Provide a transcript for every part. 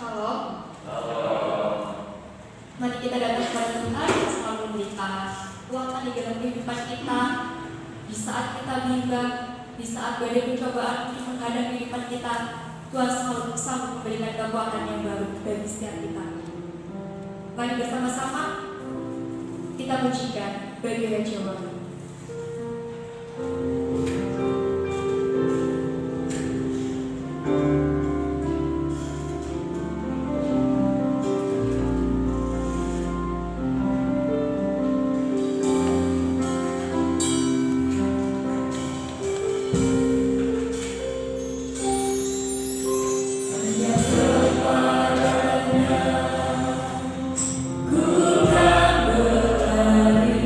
Shalom. Halo. Mari kita datang kepada Tuhan yang selalu memberikan kekuatan di dalam kehidupan kita. Di saat kita bimbang, di saat badai pencobaan untuk menghadang kehidupan kita, Tuhan selalu sanggup memberikan kekuatan yang baru bagi setiap kita. Mari bersama-sama kita pujikan bagi Raja Wali. Ku kan berlari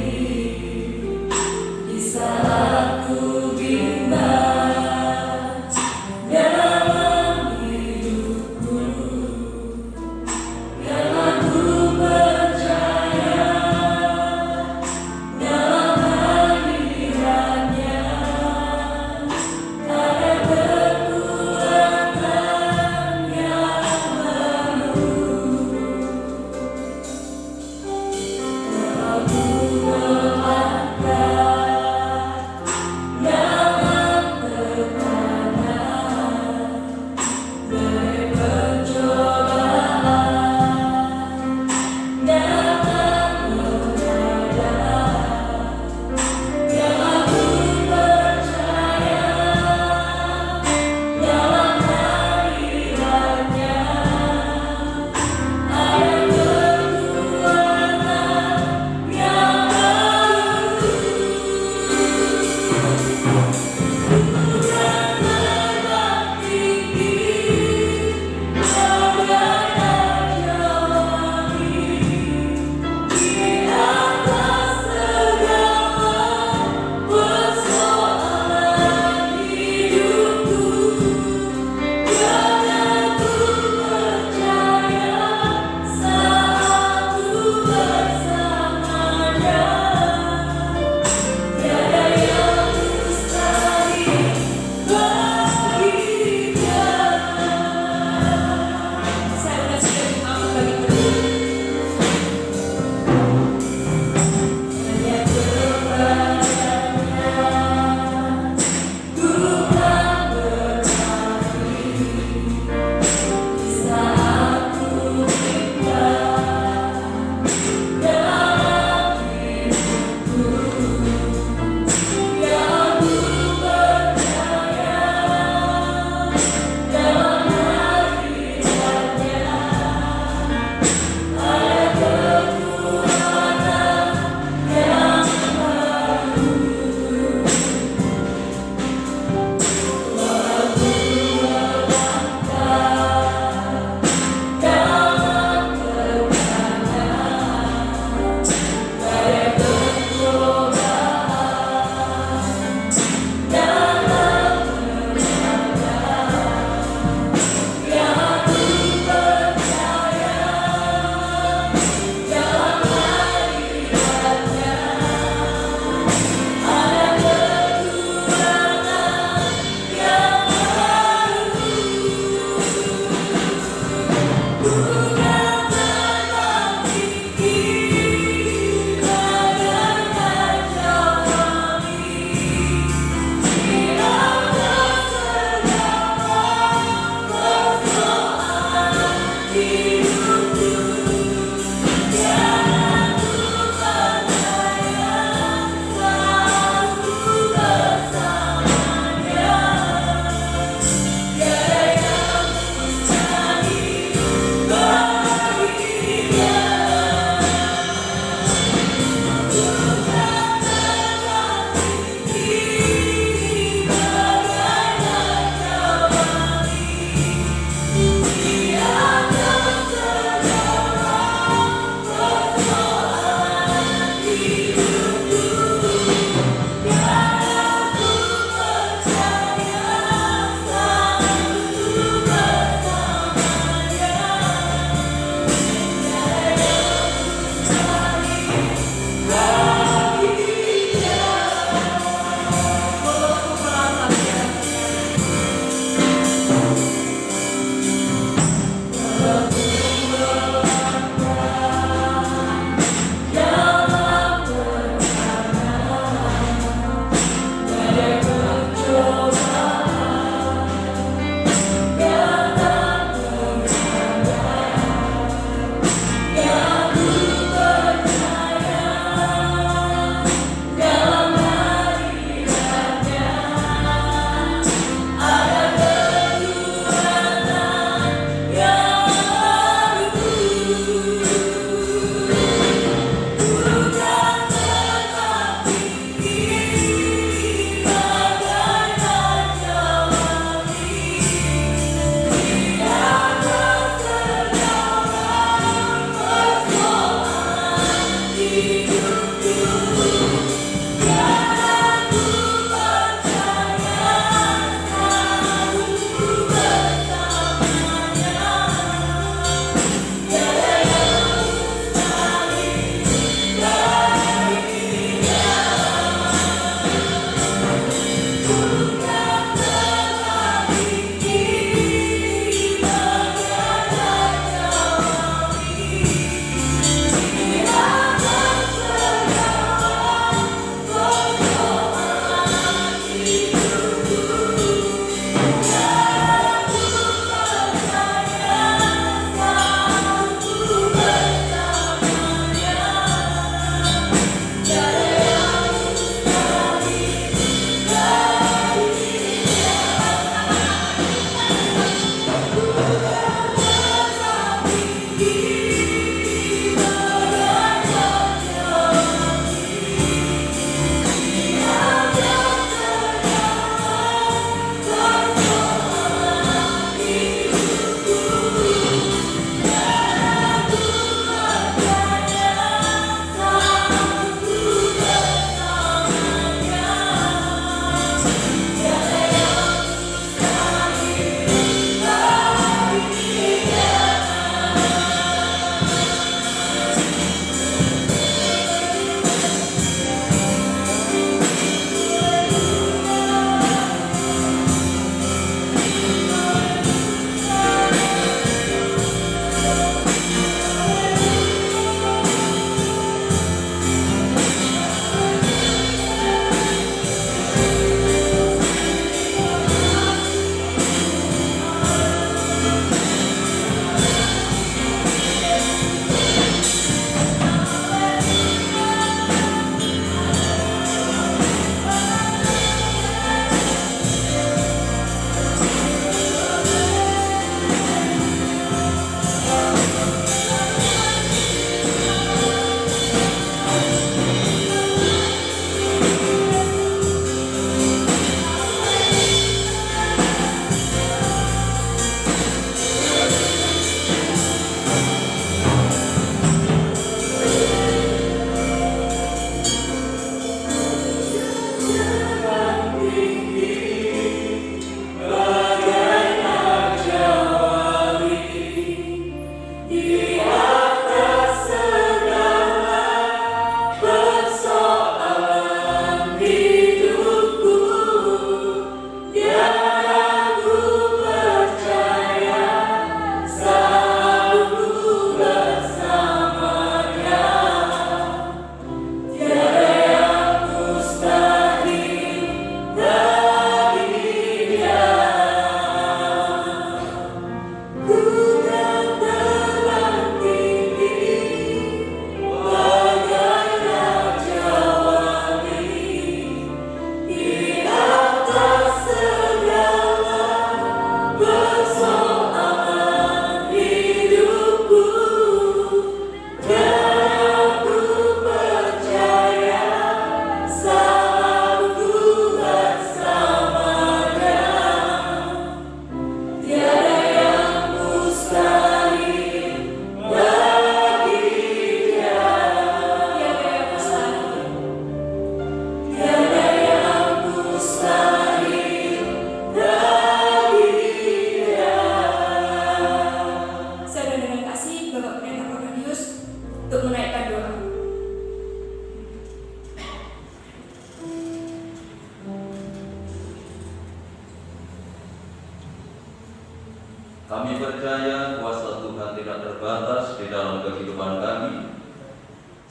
Kami percaya kuasa Tuhan tidak terbatas di dalam kehidupan kami.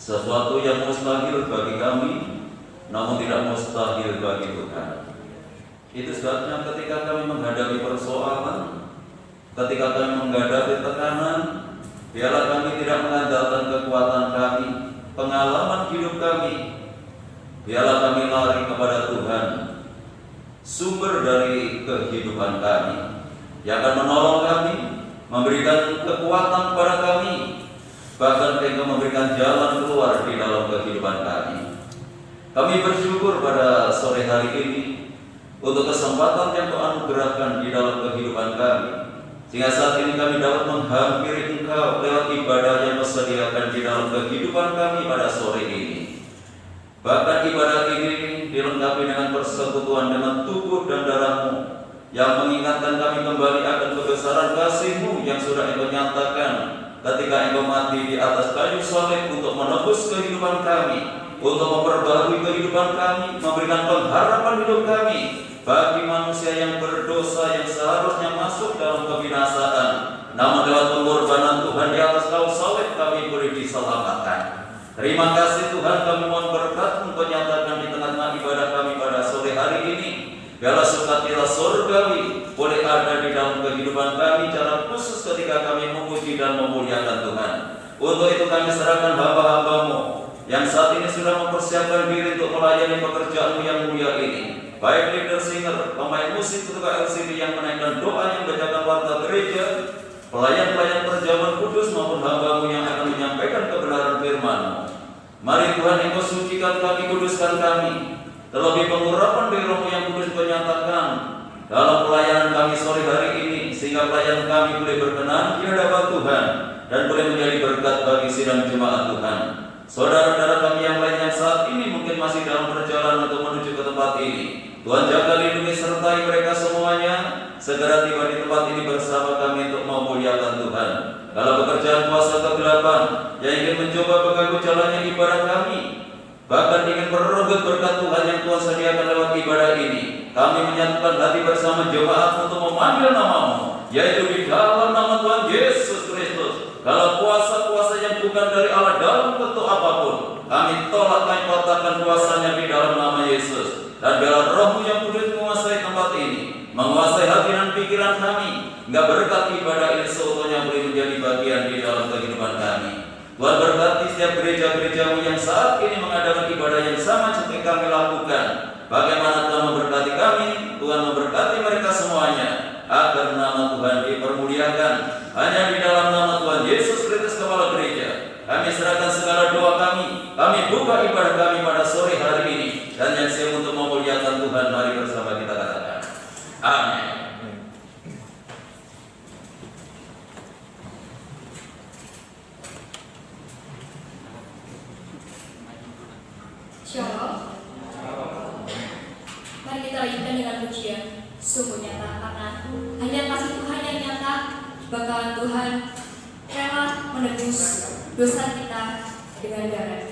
Sesuatu yang mustahil bagi kami, namun tidak mustahil bagi Tuhan. Itu sebabnya ketika kami menghadapi persoalan, ketika kami menghadapi tekanan, biarlah kami tidak mengandalkan kekuatan kami, pengalaman hidup kami. Biarlah kami lari kepada Tuhan, sumber dari kehidupan kami, yang akan menolong kami, memberikan kekuatan kepada kami, bahkan Engkau memberikan jalan keluar di dalam kehidupan kami. Kami bersyukur pada sore hari ini untuk kesempatan yang Kau anugerahkan di dalam kehidupan kami, sehingga saat ini kami dapat menghampiri Engkau lewat ibadah yang Kau sediakan di dalam kehidupan kami pada sore ini. Bahkan ibadah ini dilengkapi dengan persekutuan dengan tubuh dan darah-Mu, yang mengingatkan kami kembali akan kebesaran kasih-Mu yang sudah Engkau nyatakan ketika Engkau mati di atas kayu salib untuk menebus kehidupan kami, untuk memperbarui kehidupan kami, memberikan pengharapan hidup kami bagi manusia yang berdosa yang seharusnya masuk dalam kebinasaan, namun lewat pengorbanan Tuhan di atas kayu salib kami boleh diselamatkan. Terima kasih Tuhan, kami mohon berkat-Mu Kau nyatakan di tengah-tengah ibadah kami pada sore hari ini. Biarlah sukacita surgawi boleh ada di dalam kehidupan kami, cara khusus ketika kami memuji dan memuliakan Tuhan. Untuk itu kami serahkan hamba-hamba-Mu yang saat ini sudah mempersiapkan diri untuk melayani pekerjaan-Mu yang mulia ini, baik leader singer, pemain musik, tukang LCD yang menaikkan doa, yang bacakan warta gereja, pelayan-pelayan perjamuan kudus, maupun hamba-Mu yang akan menyampaikan kebenaran firman-Mu. Mari Tuhan, Engkau sucikan kami, kuduskan kami. Terlebih pengurapan dari Roh-Mu yang kudus Kau nyatakan dalam pelayanan kami sore hari ini, sehingga pelayanan kami boleh berkenan di hadapan Tuhan dan boleh menjadi berkat bagi sidang jemaat Tuhan. Saudara-saudara kami yang lain yang saat ini mungkin masih dalam perjalanan untuk menuju ke tempat ini, Tuhan jaga, lindungi, sertai mereka semuanya. Segera tiba di tempat ini bersama kami untuk memuliakan Tuhan. Kalau pekerjaan kuasa kegelapan yang ingin mencoba mengganggu jalannya ibadah kami, bahkan ingin merenggut berkat Tuhan yang Tuhan sediakan lewat ibadah ini, kami menyatukan hati bersama jemaat untuk memanggil nama-Mu, yaitu di dalam nama Tuhan Yesus Kristus. Kalau kuasa-kuasa yang bukan dari Allah dalam bentuk apapun, kami tolak, kami patahkan kuasanya di dalam nama Yesus. Dan biarlah Roh-Mu yang kudus menguasai tempat ini, menguasai hati dan pikiran kami, hingga berkat ibadah ini seutuhnya boleh menjadi bagian di dalam kehidupan kami. Tuhan berkati setiap gereja-gereja-Mu yang saat ini mengadakan ibadah yang sama seperti kami lakukan. Bagaimana Tuhan memberkati kami, Tuhan memberkati mereka semuanya, agar nama Tuhan dipermuliakan. Hanya di dalam nama Tuhan Yesus Kristus Kepala Gereja, kami serahkan segala doa kami buka ibadah kami pada sore hari ini, dan yang siap untuk memuliakan Tuhan, mari bersama kita katakan amin. Shalom. Mari kita lanjutkan dengan pujian. Sungguh nyata, karena hanya kasih Tuhan yang nyata, bakalan Tuhan rela menebus dosa kita dengan darah.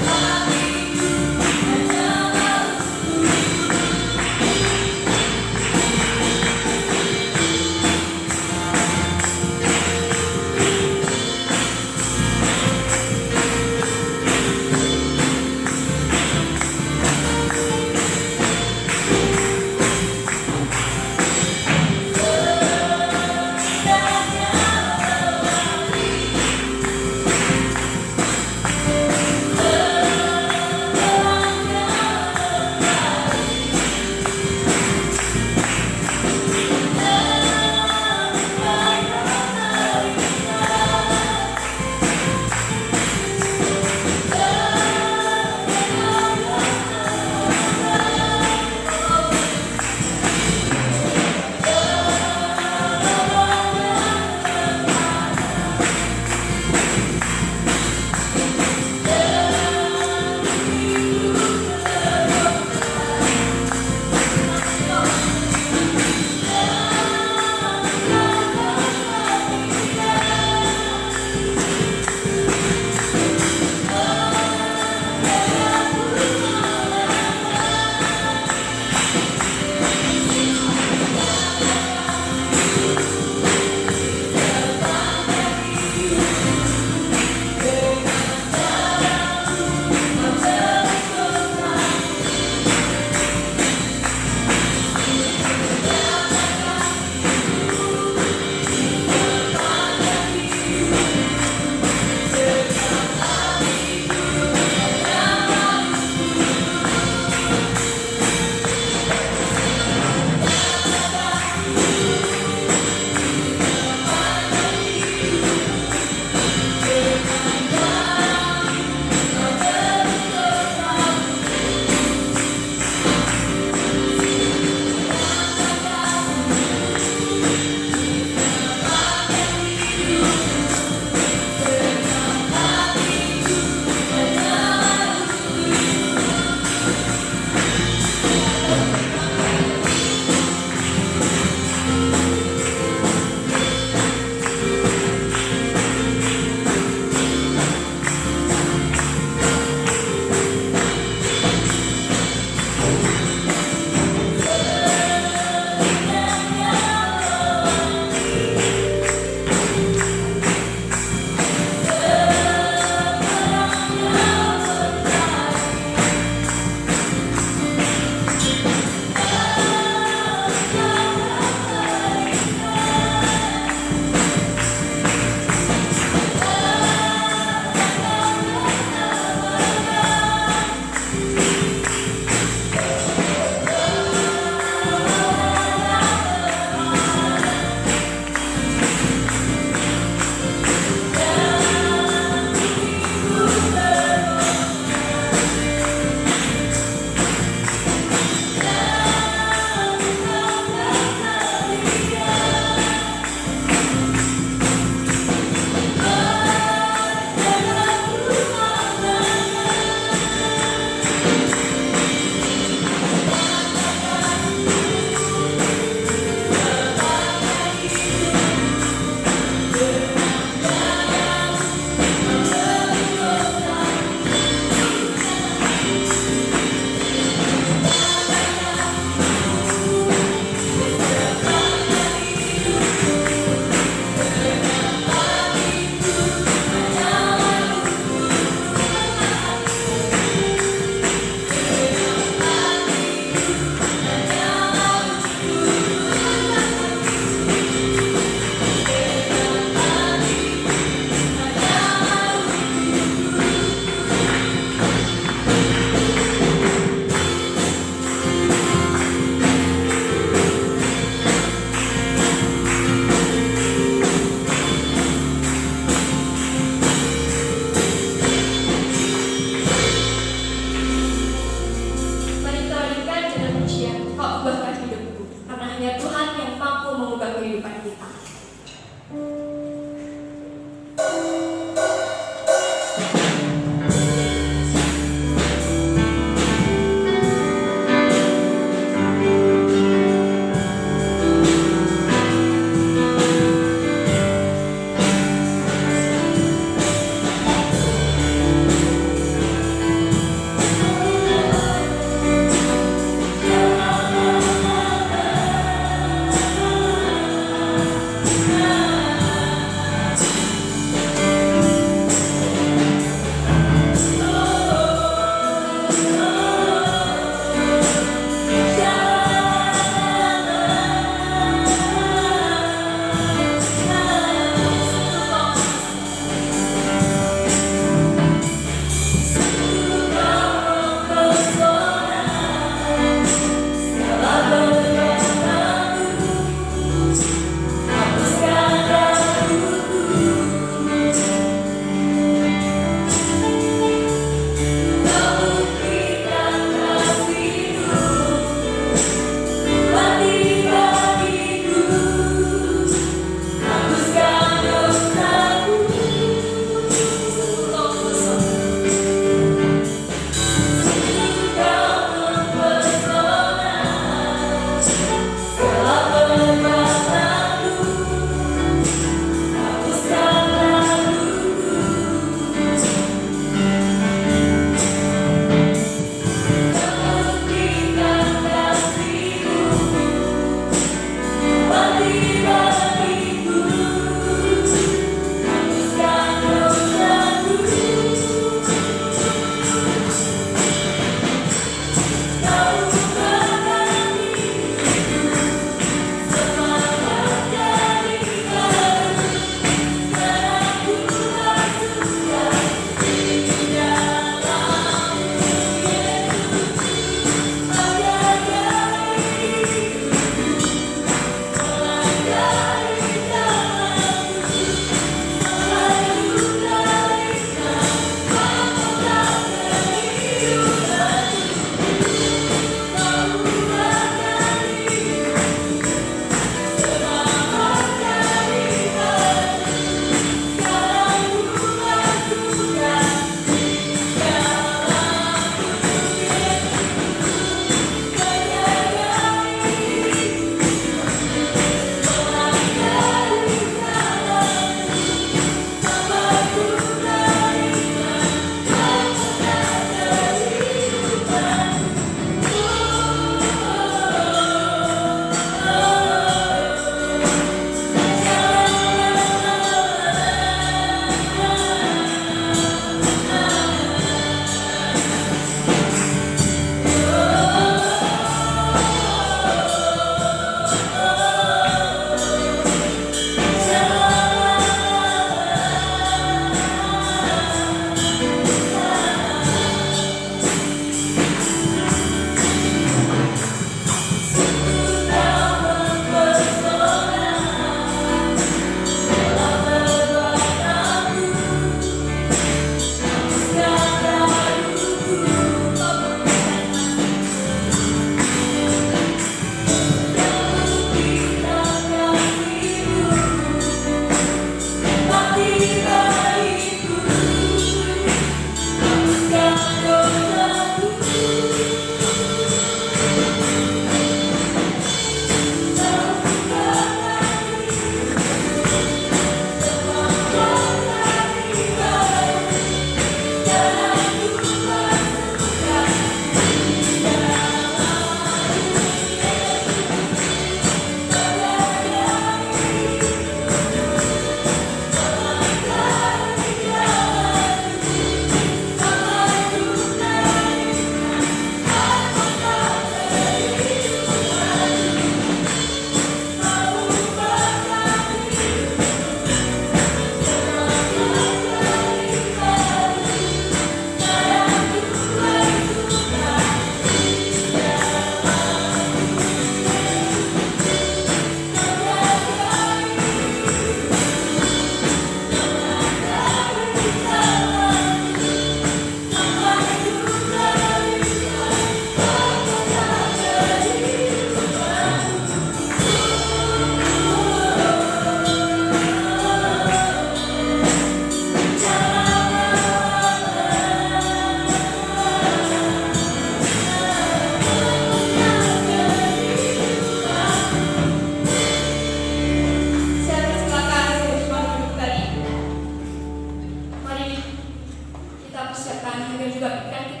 kita persiapkan, demikian juga pikiran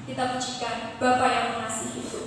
kita pujikan Bapa yang mengasihi itu.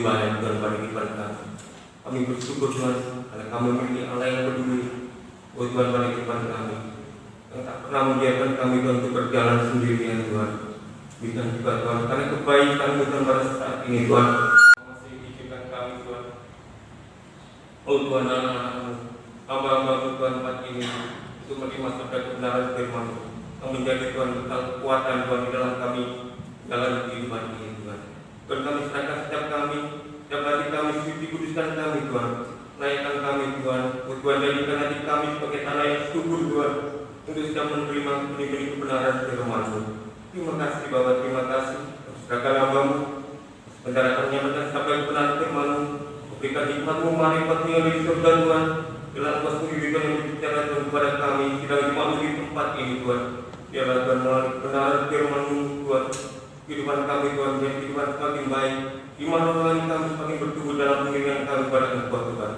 Tuhan yang Tuhan pada kehidupan kami. Kami bersyukur Tuhan karena kami memiliki Allah yang peduli, oh Tuhan, pada kehidupan kami, yang tak pernah membiarkan kami Tuhan untuk berjalan sendirian Tuhan. Berikan juga Tuhan, karena kebaikan Tuhan pada saat ini Tuhan masih diizinkan kami Tuhan. Oh Tuhan, anak-anakmu, hamba-hamba Tuhan saat ini untuk menerima sabda kebenaran firman yang menjadi Tuhan bekal kekuatan Tuhan di dalam kami dalam kehidupan ini Tuhan. Tuhan, kami serahkan setiap kami, setiap hati kami, suci kuduskan kami Tuhan. Naikkan kami Tuhan, oh Tuhan, jadikan hati kami sebagai tanah yang subur Tuhan untuk setiap menerima benih-benih kebenaran firman-Mu. Terima kasih Bapa, terima kasih serahkan hamba-Mu sementara kami menyampaikan sabda kebenaran firman-Mu. Berikan hikmat-Mu, marifat-Mu yang dari surga Tuhan. Bila Engkau sendiri Tuhan yang berbicara Tuhan kepada kami sedang dimaklumi di tempat ini Tuhan. Biarlah Tuhan melalui kebenaran firman-Mu Tuhan, kehidupan kami Tuhan menjadi kehidupan semakin baik. Iman rohani kami semakin bertumbuh dalam pengiringan kami pada Engkau Tuhan.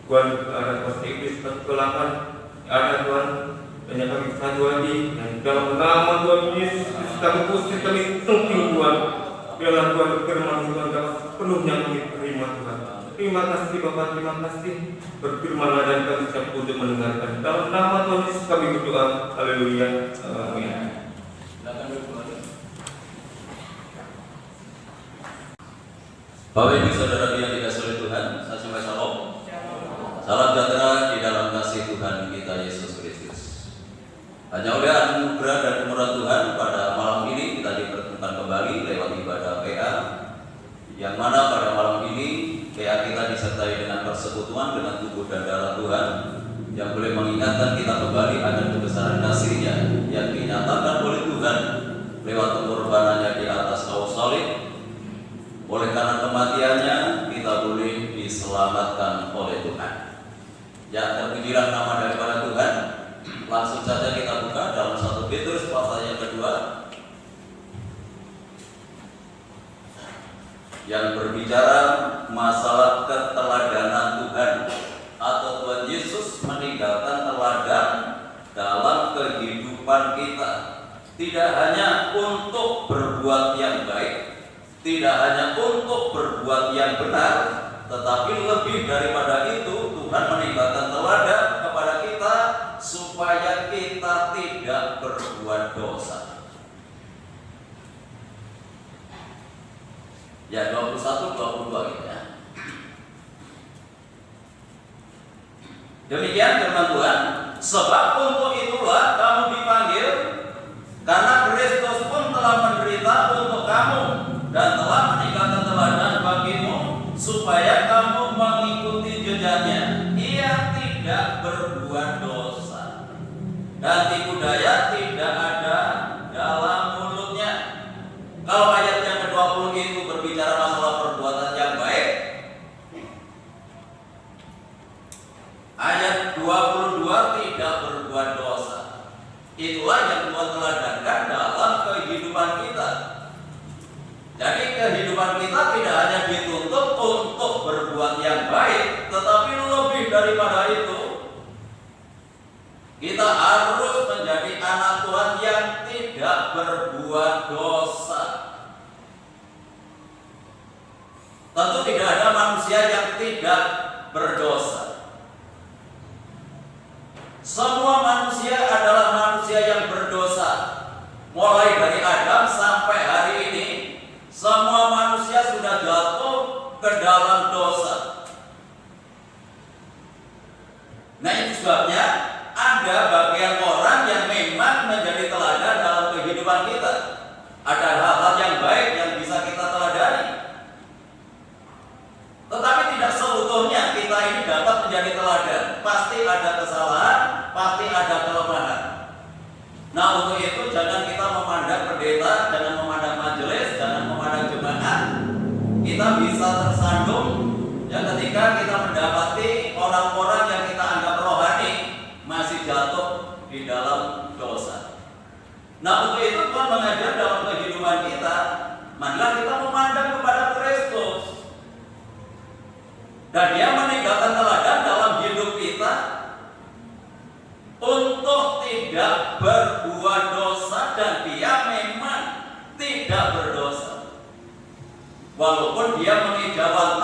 Tuhan, ada kuasa iblis kegelapan, ada Tuhan, hanya kami satu hati dan dalam nama Tuhan Yesus kami usir, kami tunggu Tuhan. Biarlah Tuhan berfirman Tuhan dapat sepenuhnya kami terima Tuhan. Terima kasih Bapa, terima kasih. Berfirmanlah dan kami siap untuk mendengarkan. Dalam nama Tuhan Yesus kami berdoa. Haleluya. Amin. Bapak Ibu Saudara yang dikasihi oleh Tuhan, saya sampaikan shalom. Salam sejahtera di dalam kasih Tuhan kita Yesus Kristus. Hanya oleh anugerah dan kemurahan Tuhan pada malam ini kita dipertemukan kembali lewat ibadah PA, yang mana pada malam ini PA kita disertai dengan persekutuan dengan tubuh dan darah Tuhan yang boleh mengingatkan kita kembali akan kebesaran kasih-Nya yang dinyatakan oleh Tuhan lewat pengorbanannya di atas kayu salib. Oleh karena kematiannya kita boleh diselamatkan oleh Tuhan. Ya, terpujilah nama daripada Tuhan. Langsung saja kita buka dalam 1 Petrus pasal yang kedua yang berbicara masalah keteladanan Tuhan, atau Tuhan Yesus meninggalkan teladan dalam kehidupan kita. Tidak hanya untuk berbuat yang baik, tidak hanya untuk berbuat yang benar, tetapi lebih daripada itu Tuhan meninggalkan teladan kepada kita supaya kita tidak berbuat dosa. Ya, 21-22 gitu ya. Demikian firman Tuhan, sebab untuk itulah kamu dipanggil, karena Kristus pun telah menderita untuk kamu dan telah meninggalkan teladan bagimu supaya kamu mengikuti jejaknya. Ia tidak berbuat dosa dan tipu daya tidak ada dalam mulutnya. Kalau ayat yang ke-20 itu berbicara masalah perbuatan yang baik, ayat 22 tidak berbuat dosa. Itulah yang Tuhan teladankan dalam kehidupan kita. Jadi kehidupan kita tidak hanya dituntut untuk berbuat yang baik, tetapi lebih daripada itu, kita harus menjadi anak Tuhan yang tidak berbuat dosa. Tentu tidak ada manusia yang tidak berdosa. Semua manusia adalah manusia yang berdosa. Mulai dari Adam sampai hari ini, semua manusia sudah jatuh ke dalam dosa. Nah, itu sebabnya ada bagian orang yang memang menjadi teladan dalam kehidupan kita. Ada hal-hal yang baik yang bisa kita teladani, tetapi tidak seutuhnya kita ini dapat menjadi teladan. Pasti ada kesalahan, pasti ada kelemahan. Nah, untuk itu jangan kita memandang pendeta, jangan memandang majelis, jangan memandang jemaat. Kita bisa tersandung ya ketika kita mendapati orang-orang yang kita anggap rohani masih jatuh di dalam dosa. Nah, untuk itu Tuhan mengajar dalam kehidupan kita, marilah kita memandang kepada Kristus. Dan Dia meninggalkan teladan dalam hidup kita untuk tidak berbuat dosa, dan Dia memang tidak berdosa. Walaupun Dia mengejawantahkan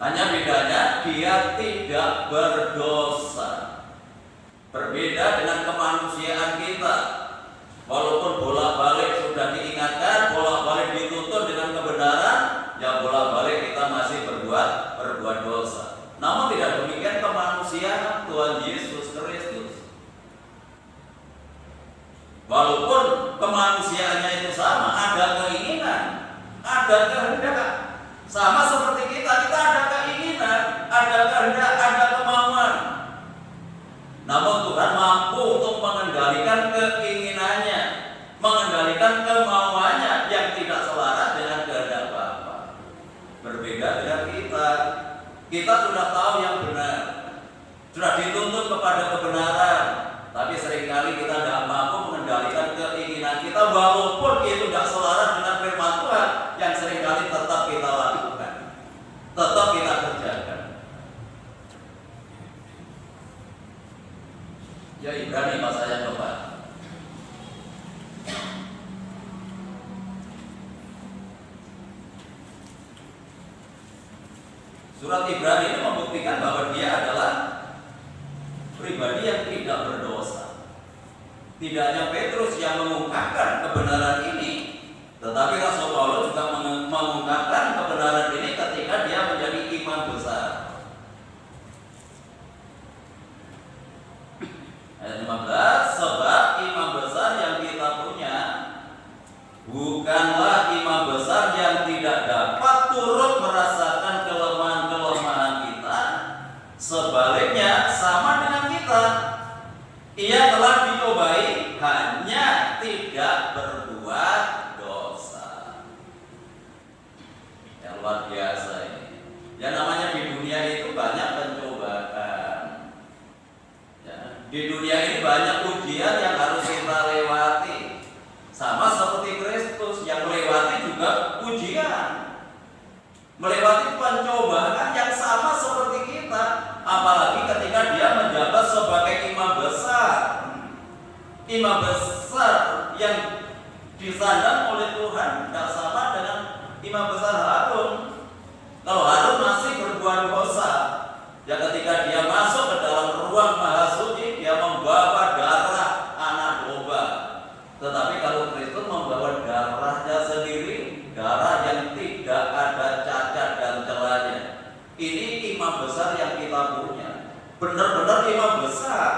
Hanya bedanya dia tidak berdosa. Berbeda dengan kemanusiaan kita. Walaupun bolak-balik sudah diingatkan, bolak-balik dituntut dengan kebenaran, ya bolak-balik kita masih berbuat dosa. Namun tidak demikian kemanusiaan Tuhan Yesus Kristus. Walaupun kemanusiaannya itu sama, ada keinginan, ada kehendak. Sama seperti kita ada keinginan, ada kehendak, ada kemauan. Namun Tuhan mampu untuk mengendalikan keinginannya, mengendalikan kemauannya yang tidak selaras dengan kehendak Bapa. Berbeda dengan kita. Kita sudah tahu yang benar, sudah dituntut kepada kebenaran, tapi seringkali kita tidak mampu mengendalikan keinginan kita, walaupun itu tidak selaras dengan firman Tuhan yang seringkali tetap kita lakukan, tetap kita kerjakan. Ya, Ibrani pasal yang keempat. Surat Ibrani ini membuktikan bahwa dia adalah pribadi yang tidak berdosa. Tidak hanya Petrus yang mengungkapkan kebenaran ini, tetapi Rasul Paulus juga mengungkapkan kebenaran ini ketika dia menjadi imam besar. Ayat 15, sebab imam besar yang kita punya bukanlah imam besar yang tidak dapat turut merasakan kelemahan-kelemahan kita. Sebaliknya sama dengan kita. Ia telah dicobai, hanya tidak berbuat dosa. Yang luar biasa ini. Yang namanya di dunia itu banyak pencobaan. Di dunia ini banyak ujian yang harus kita lewati. Sama seperti Kristus yang melewati juga ujian, melewati pencobaan yang sama seperti kita. Apalagi ketika dia menjabat sebagai imam besar. Imam besar yang disandang oleh Tuhan tidak sama dengan imam besar Harun. Kalau Harun masih berbuat dosa, ya ketika dia masuk ke dalam ruang maha suci, dia membawa darah anak domba. Tetapi kalau Kristus membawa darahnya sendiri, darah yang tidak ada cacat dan celahnya. Ini imam besar yang kita punya, benar-benar imam besar.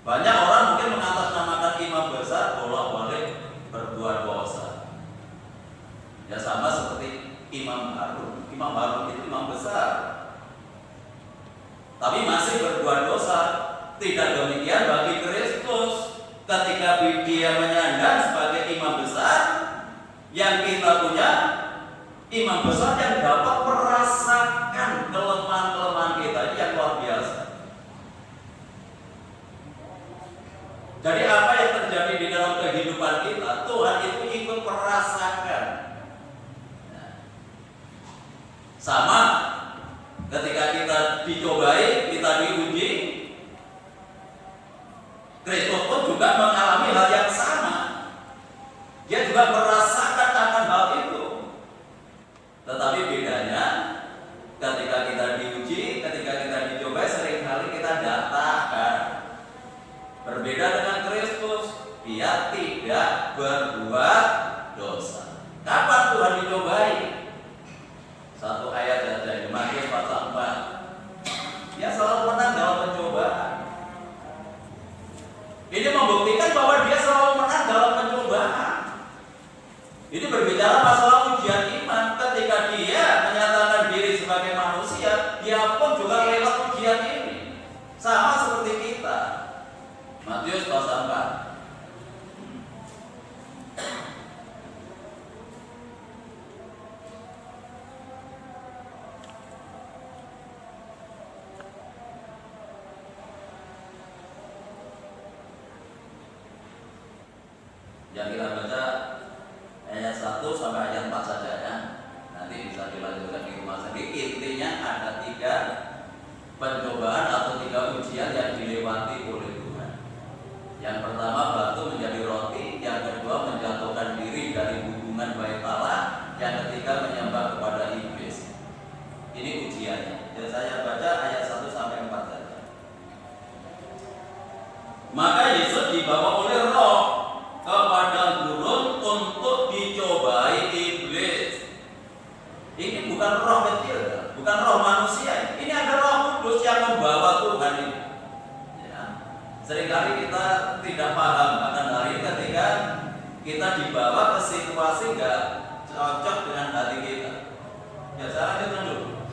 Banyak orang mungkin mengatasnamakan imam besar bolak-balik berbuat dosa. Ya sama seperti Imam Harun. Imam Harun itu imam besar, tapi masih berbuat dosa. Tidak demikian bagi Kristus. Ketika dia menyandang sebagai imam besar, yang kita punya imam besar yang dapat merasakan kelemahan-kelemahan kita, ini yang luar biasa. Jadi apa yang terjadi di dalam kehidupan kita, Tuhan itu ikut merasakan. Sama ketika kita dicobai, kita diuji, Kristus pun juga mengalami hal yang sama. Dia juga merasakan akan hal itu. Tetapi bedanya ketika kita diuji, ketika kita dicobai, seringkali kita tidak tahan. Berbeda dengan Kristus, dia tidak berbuat dosa. Kapan Tuhan dicobai? Satu ayat saja, di Matius pasal 4. Dia selalu menang dalam pencobaan. Ini membuktikan bahwa dia selalu menang dalam pencobaan. Ini berbicara masalah ujian iman. Ketika dia menyatakan diri sebagai manusia, dia pun juga lewat ujian ini. Sama seperti kita. Matius pasal 4. Yang kita baca ayat 1 sampai ayat 4 saja ya. Nanti bisa dilanjutkan di rumah sendiri. Intinya ada 3 pencobaan atau 3 ujian yang dilewati oleh Tuhan. Yang pertama, batu menjadi roti. Yang kedua, menjatuhkan diri dari hubungan baik Allah. Yang ketiga, menyembah kepada iblis. Ini kita dibawa ke situasi nggak cocok dengan hati kita. Ya saya lanjutkan dulu.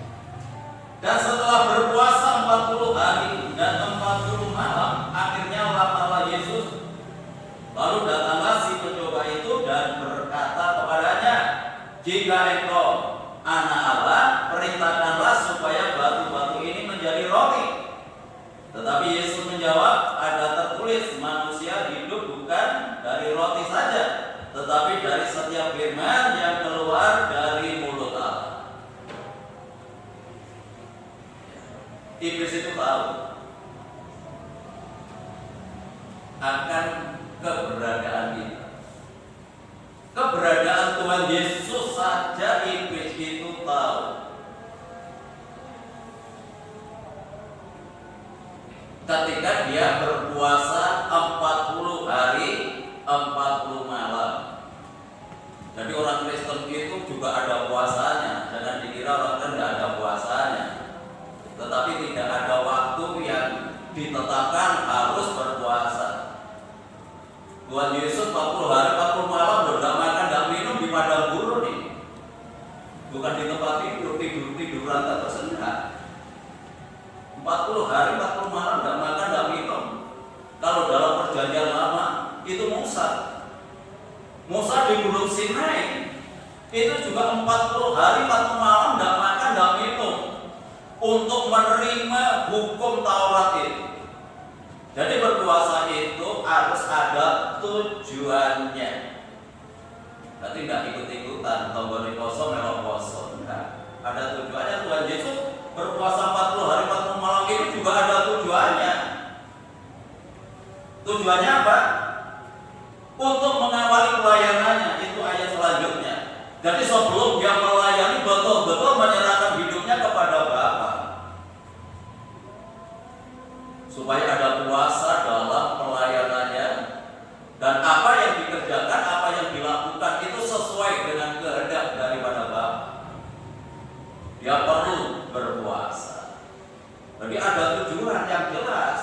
Dan setelah berpuasa 40 hari dan 40 malam, akhirnya laparlah Yesus. Lalu datanglah si pencoba itu dan berkata kepadanya, jika engkau anak Allah, perintahkanlah supaya batu-batu ini menjadi roti. Tetapi Yesus menjawab, ada tertulis, manusia hidup bukan dari roti saja, tetapi dari setiap firman yang keluar dari mulut Allah. Iblis itu tahu akan keberadaan kita. Keberadaan Tuhan Yesus saja iblis itu tahu. Ketika dia berpuasa 40 hari 40 malam. Jadi orang Kristen itu juga ada puasanya. Jangan dikira orang Kristen tidak ada puasanya. Tetapi tidak ada waktu yang ditetapkan harus berpuasa. Tuhan Yesus 40 hari 40 malam tidak makan, tidak minum di padang gurun nih. Bukan di tempat tiduran terus enggak. 40 hari 40 malam tidak makan, tidak minum. Kalau dalam perjanjian lama itu Musa. Musa di Gunung Sinai itu juga 40 hari 40 malam tidak makan, tidak minum untuk menerima hukum Taurat itu. Jadi berpuasa itu harus ada tujuannya. Berarti tidak ikut-ikutan, tombol kosong, melok kosong. Enggak. Ada tujuannya. Tuhan Yesus berpuasa 40 hari 40 malam itu juga ada tujuannya. Tujuannya apa? Untuk mengawali pelayanannya. Itu ayat selanjutnya. Jadi sebelum dia melayani, betul-betul menyerahkan hidupnya kepada Bapa, supaya ada puasa dalam pelayanannya, dan apa yang dikerjakan, apa yang dilakukan itu sesuai dengan kehendak daripada Bapa. Dia perlu berpuasa. Jadi ada tujuan yang jelas.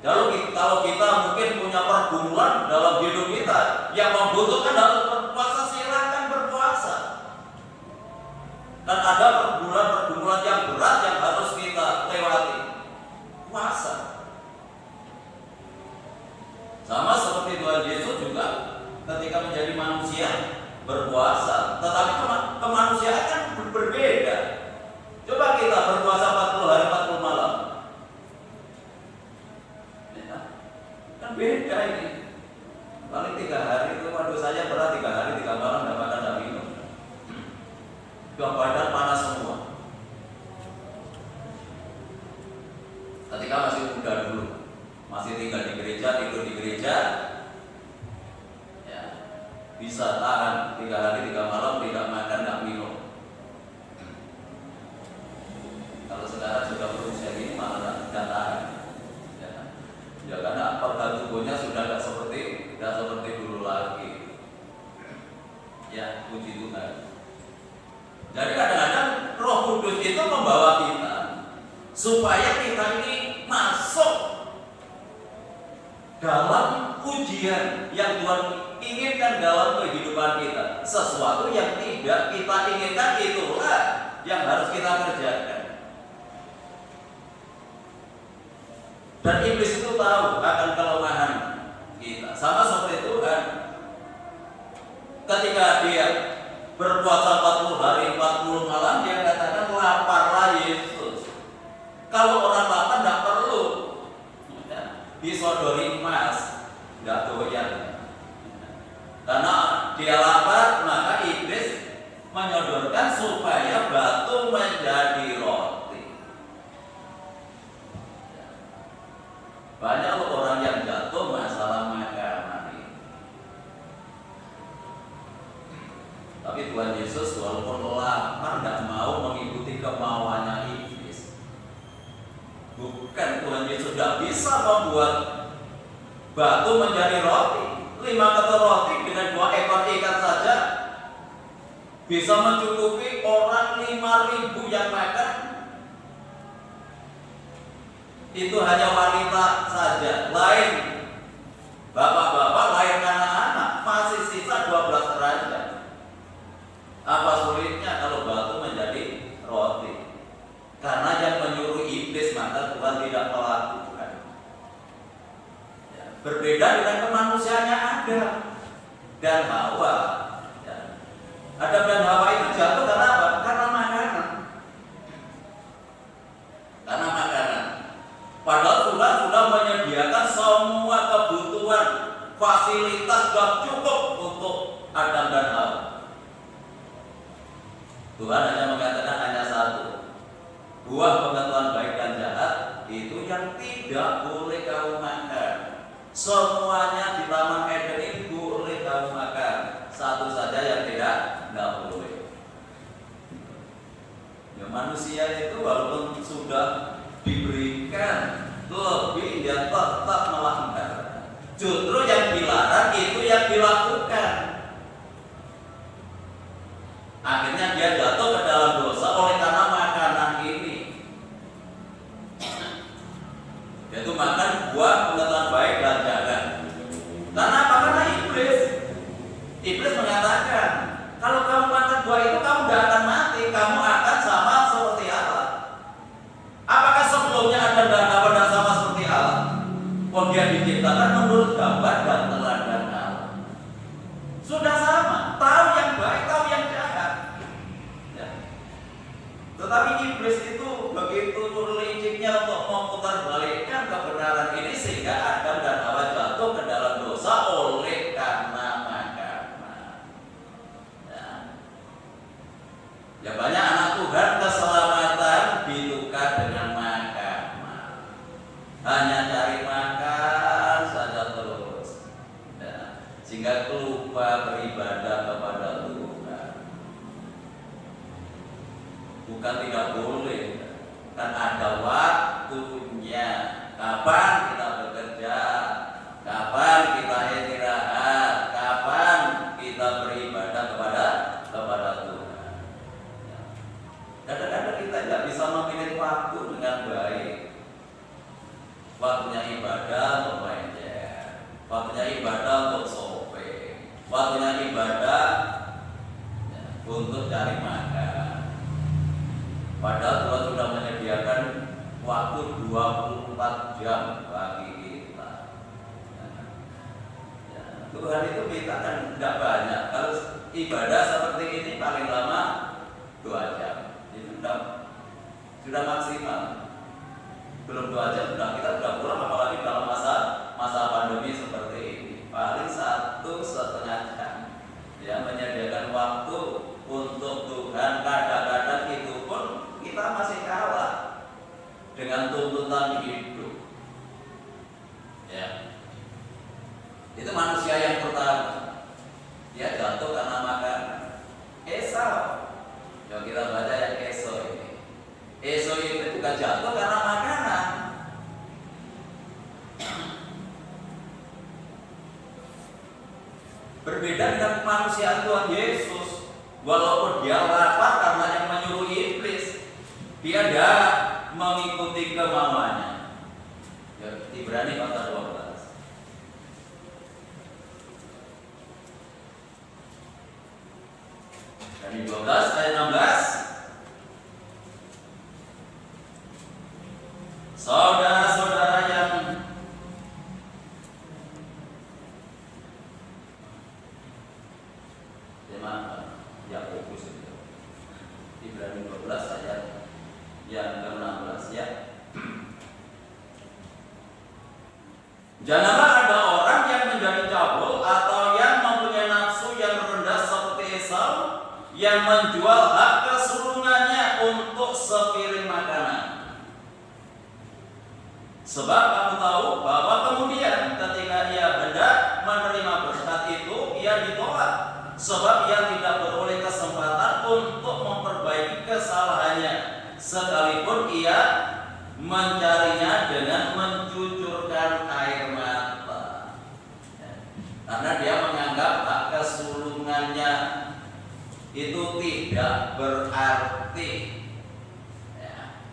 Kalau kita mungkin punya pergumulan dalam hidup kita yang membutuhkan harus berpuasa, silakan berpuasa. Dan ada pergumulan yang berat yang harus kita lewati. Puasa. Sama seperti Tuhan Yesus juga ketika menjadi manusia berpuasa, tetapi kemanusiaan kan berbeda. Coba kita berpuasa 40 hari 40 malam, ya, kan beda ini. Paling 3 hari itu, waduh saya berat 3 hari 3 malam tidak makan tidak minum, badan panas semua. Ketika masih muda dulu, masih tinggal di gereja, tidur di gereja, ya, bisa tahan 3 hari 3 malam tidak makan tidak minum. Kalau sekarang sudah berusia ini malah tidak tahan, ya karena organ tubuhnya sudah tidak seperti dulu lagi. Ya, puji Tuhan. Jadi kadang-kadang Roh Kudus itu membawa kita supaya kita ini masuk dalam ujian yang Tuhan inginkan dalam kehidupan kita. Sesuatu yang tidak kita inginkan itulah yang harus kita kerjakan. Dan iblis itu tahu akan kelemahan kita. Sama seperti Tuhan. Ketika dia berpuasa 40 hari 40 malam, dia katakan laparlah Yesus. Kalau orang lapar tidak perlu disodori emas, tidak doyan. Karena dia lapar, maka iblis menyodorkan supaya batu menjadi roti. Banyak orang yang jatuh masalah makanan ini. Tapi Tuhan Yesus walaupun lapar tidak mau mengikuti kemauannya iblis. Bukan, Tuhan Yesus tidak bisa membuat batu menjadi roti. 5 ketel roti dengan 2 ekor ikan saja bisa mencukupi orang 5.000 yang makan. Itu hanya wanita saja, lain bapak-bapak, lain anak-anak masih dan Hawa. Ya. Adam dan Hawa itu jatuh karena apa? Karena makanan. Karena makanan. Padahal Tuhan sudah menyediakan semua kebutuhan, fasilitas sudah cukup untuk Adam dan Hawa. Tuhan hanya mengatakan hanya satu, buah pengetahuan baik dan jahat itu yang tidak boleh kamu makan. Semuanya di Taman Eden ini boleh kamu makan, satu saja yang nggak boleh. Ya, manusia itu walaupun sudah diberikan lebih, dia tetap melanggar. Justru yang dilarang itu yang dilakukan. Akhirnya dia jatuh ke dalam dosa oleh karena makanan ini, yaitu makan buah pengetahuan baik dan jahat. Karena apa? Karena iblis mengatakan, kalau kamu makan buah itu kamu tidak akan mati, kamu akan sama seperti Allah. Apakah sebelumnya Adam dan Hawa dan sama seperti Allah? Oh, dia diciptakan menurut gambar dan teladan Allah. Sudah sama, tahu yang baik, tahu yang jahat. Ya. Tetapi iblis itu begitu liciknya untuk memutarbalikkan kebenaran ini sehingga Adam dan Hawa jatuh ke dalam dosa oleh karena makanan. Ya. Ya, banyak anak Tuhan keselamatan ditukar dengan makanan. Hanya cari makan saja terus. Ya. Sehingga lupa beribadah kepada Tuhan. Bukan tidak boleh, kan ada waktunya. Kapan kita bekerja, kapan kita istirahat, kapan kita beribadah kepada Tuhan. Kadang-kadang kita tidak bisa memilih waktu dengan baik. Waktunya ibadah untuk main game, waktunya ibadah untuk shopping, waktunya ibadah ya, untuk cari makan. Padahal Tuhan sudah menyediakan waktu 24 jam bagi kita. Ya, Tuhan itu kita kan tidak banyak. Kalau ibadah seperti ini paling lama 2 jam. Itu sudah maksimal. Belum 2 jam kita sudah pulang, apalagi dalam masa pandemi seperti ini. Paling 1,5 jam. Ya, menyediakan waktu untuk Tuhan. Kadang-kadang itu pun kita masih kalah dengan tuntutan hidup. Ya. Itu manusia yang pertama. Dia jatuh karena makan. Esau. Yang kita baca yang Esau ini. Esau itu juga jatuh karena makanan. Berbeda dengan kemanusiaan Tuhan Yesus. Walaupun dia lapar karena yang menyuruh iblis, dia tidak mengikuti kemauannya. Ya, Ibrani pasal 12. Ibrani 12 ayat 16. Saudara-saudara yang Yakobus itu. Ibrani 12 ayat yang ke-16 ya. Janganlah ada orang yang menjadi cabul atau yang mempunyai nafsu yang rendah seperti Esau yang menjual hak kesulungannya untuk sepiring makanan. Sebab kamu tahu bahwa kemudian ketika ia hendak menerima berkat itu, ia ditolak. Sebab ia tidak beroleh kesempatan untuk memperbaiki kesalahannya, sekalipun ia mencarinya dengan mencucurkan air mata. Karena dia menganggap hak kesulungannya itu tidak berarti. Ya.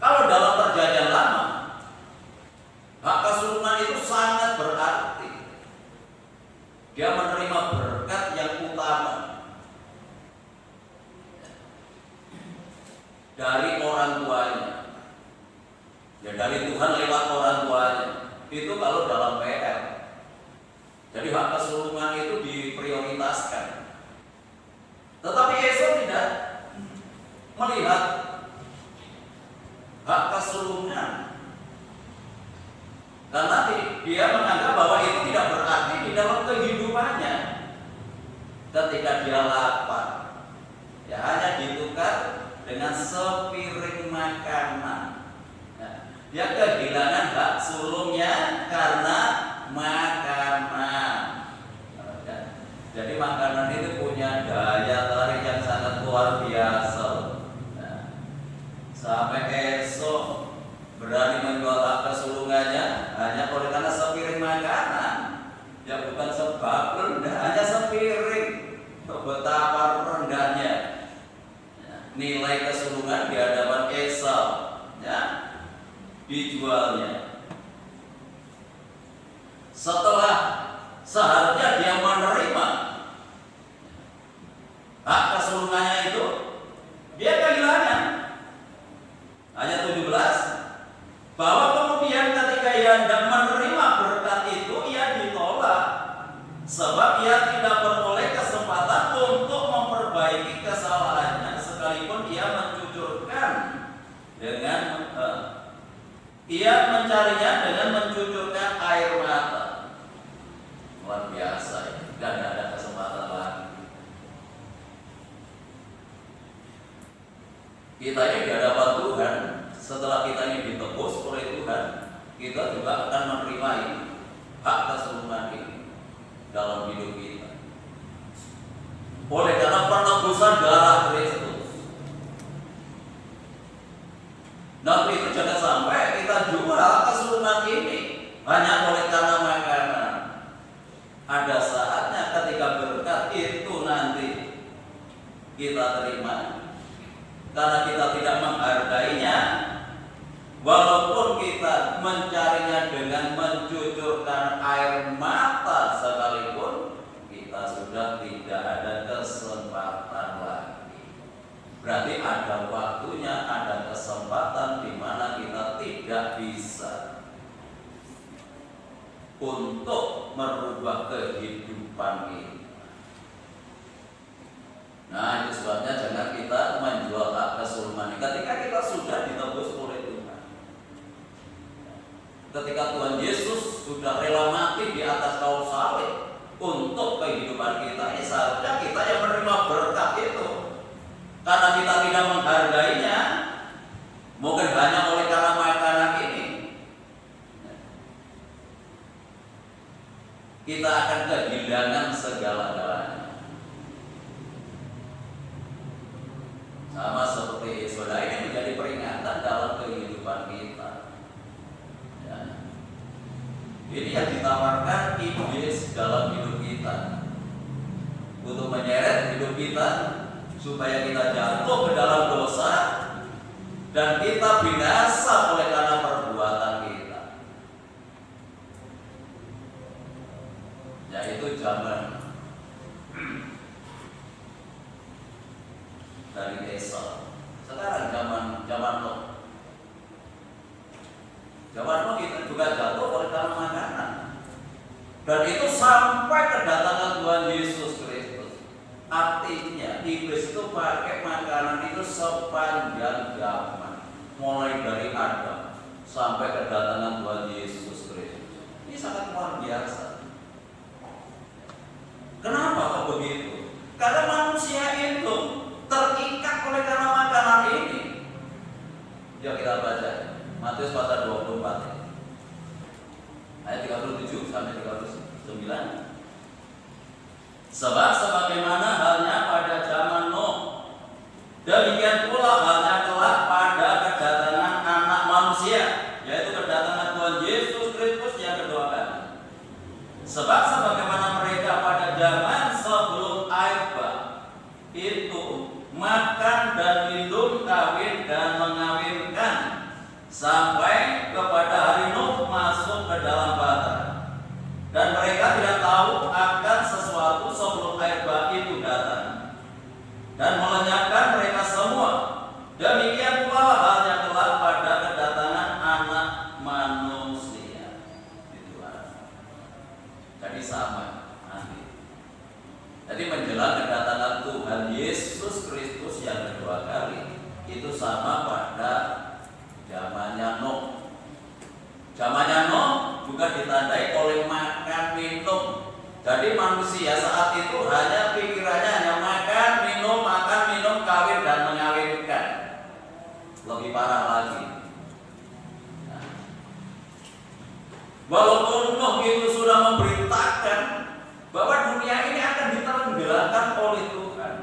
Kalau dalam perjanjian lama, hak kesulungan itu sangat berarti. Dia menerima berkat yang utama dari orang tuanya. Ya, dari Tuhan lewat orang tuanya. Itu kalau dalam PR. Jadi hak kesulungan itu diprioritaskan. Tetapi Yesus tidak melihat hak kesulungan, karena dia menganggap bahwa itu tidak berarti di dalam kehidupannya. Ketika dia lapar, ya hanya ditukar dengan sepiring makanan. Dia kehilangan hak sulungnya karena makanan. Jadi makanan itu punya daya tarik yang sangat luar biasa. Sampai esok berani menjual hak kesulungannya hanya oleh karena sepiring makanan. Ya bukan sebab rendah, hanya sepiring. Betapa rendahnya nilai kesulungan di hadapan Esau, ya, dijualnya. Setelah seharusnya dia menerima hak kesulungannya itu, dia kehilangan. Ayat 17, bahwa kemudian ketika ia hendak menerima berkat itu, ia ditolak, sebab ia tidak beroleh kesempatan untuk memperbaiki kesalahannya, sekalipun ia mencucurkan dengan ia mencarinya dengan mencucurkan air mata. Luar biasa ya, dan tidak ada kesempatan lagi. Kita ini di hadapan Tuhan, setelah kita ini ditebus oleh Tuhan, kita juga akan menerima hak kesulungan ini dalam hidup kita. Oleh karena penebusan darah Kristus. Nanti itu jangan sampai kita jual kesulungan ini hanya oleh karena makanan. Ada saatnya ketika berkat itu nanti kita terima, karena kita tidak menghargainya, walaupun kita mencarinya dengan mencucurkan air mata sekalipun, kita sudah tidak ada kesempatan lagi. Berarti ada waktunya, ada kesempatan di mana kita tidak bisa untuk merubah kehidupan ini. Nah, itu sebabnya jangan kita menjual hak kesulungan ketika kita sudah ditebus oleh Tuhan. Ketika Tuhan Yesus sudah rela mati di atas kayu salib untuk kehidupan kita, ini seharusnya kita yang menerima berkat itu. Karena kita tidak menghargainya, mungkin hanya oleh karena makanan ini, kita akan kehilangan segala-galanya. Sama seperti saudara, ini menjadi peringatan dalam kehidupan kita. Ya. Ini yang ditawarkan iblis dalam hidup kita, untuk menyeret hidup kita supaya kita jatuh ke dalam dosa dan kita binasa oleh karena perbuatan kita. Yaitu zaman dari Esau. Sekarang zaman Lot. Zaman Lot itu juga jatuh oleh karena makanan. Dan itu sampai kedatangan Tuhan Yesus Kristus. Artinya iblis itu pakai makanan itu sepanjang zaman, mulai dari Adam sampai kedatangan Tuhan Yesus Kristus. Ini sangat luar biasa. Kenapa kok begitu? Karena manusia itu terikat oleh karena makanan ini. Yuk kita baca Matius pasal 24 ayat 37 sampai 39. Sebab sebagaimana halnya pada zaman Nuh, demikian pula halnya kelak pada kedatangan Anak Manusia, yaitu kedatangan Tuhan Yesus Kristus yang kedua kali. Sebab sebagaimana mereka pada zaman sebelum air bah itu makan dan minum, kawin dan mengawinkan, sampai kepada hari Nuh masuk ke dalam bahtera. Dan mereka tidak tahu akan sesuatu sebelum air bah itu datang dan melenyapkan mereka semua nanti. Jadi menjelang kedatangan Tuhan Yesus Kristus yang kedua kali itu sama pada zamannya Nuh. Zamannya Nuh juga ditandai oleh makan minum. Jadi manusia saat itu hanya pikirannya hanya makan minum, kawin dan mengawinkan. Lebih parah lagi. Nah, walaupun Nuh itu sudah memberitakan bahwa dunia ini akan ditenggelamkan oleh Tuhan,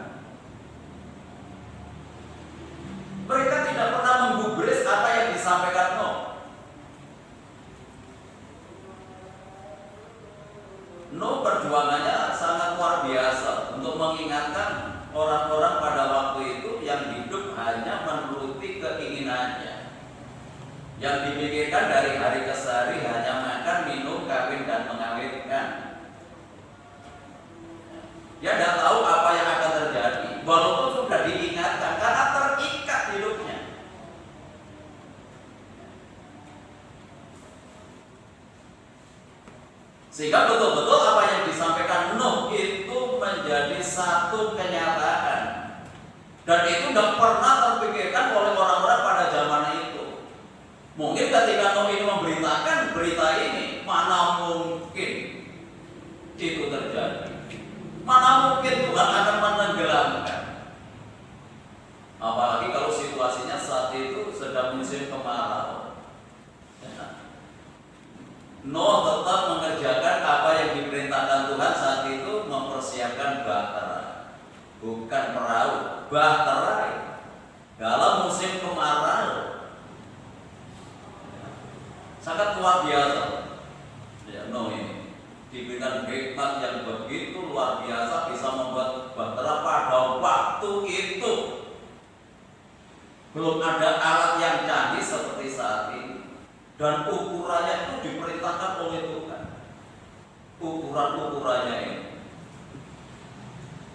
mereka tidak pernah menggubris apa yang disampaikan Nuh. Nuh perjuangannya sangat luar biasa untuk mengingatkan orang-orang pada waktu itu yang hidup hanya menuruti keinginannya, yang dipikirkan dari hari ke hari hanya makan, minum, kawin dan mengawinkan. Dia tidak tahu apa yang akan terjadi, walaupun sudah diingatkan karena terikat hidupnya. Sehingga betul-betul apa yang disampaikan Nuh itu menjadi satu kenyataan, dan itu tidak pernah terpikirkan oleh orang-orang pada zaman itu. Mungkin ketika Nuh ini memberitakan berita ini, mana mungkin itu terjadi? Mana mungkin Tuhan akan menenggelamkan? Apalagi kalau situasinya saat itu sedang musim kemarau. Nuh tetap mengerjakan apa yang diperintahkan Tuhan saat itu, mempersiapkan bahtera, bukan perahu, bahtera dalam musim kemarau. Sangat luar biasa. Ya, Nuh ini diberikan hikmat yang begitu luar biasa, bisa membuat bahtera pada waktu itu. Belum ada alat yang canggih seperti saat ini. Dan ukurannya itu diperintahkan oleh Tuhan. Ukuran-ukurannya ini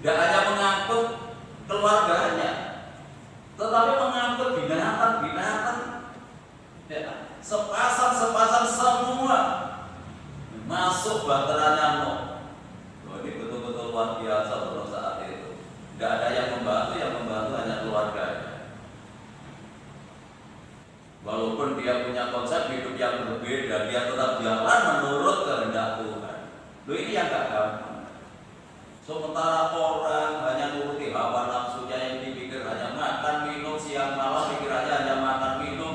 tidak hanya mengangkut keluarganya, tetapi mengangkut binatang-binatang, ya, sepasang semua masuk bahteranya Nuh. Ini betul-betul luar biasa untuk saat itu. Tidak ada yang membantu hanya keluarganya. Walaupun dia punya konsep hidup yang berbeda, dia tetap jalan menurut kehendak Tuhan. Loh, ini yang gak gampang. Sementara orang hanya nuruti hawa nafsunya yang dipikir hanya makan minum, siang malam pikirannya hanya makan minum,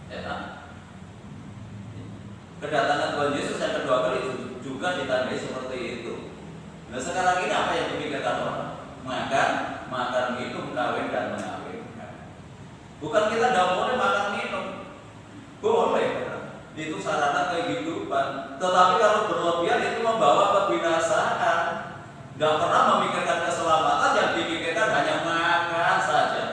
ya kan? Kedatangan Tuhan Yesus yang kedua kali juga ditandai seperti itu. Nah sekarang ini apa yang dipikirkan orang? Makan minum, kawin dan mengawinkan. Bukan kita tidak boleh makan minum, boleh, itu sarana kehidupan. Tetapi kalau berlebihan itu membawa kebinasaan. Tidak pernah memikirkan keselamatan, yang dipikirkan hanya makan saja.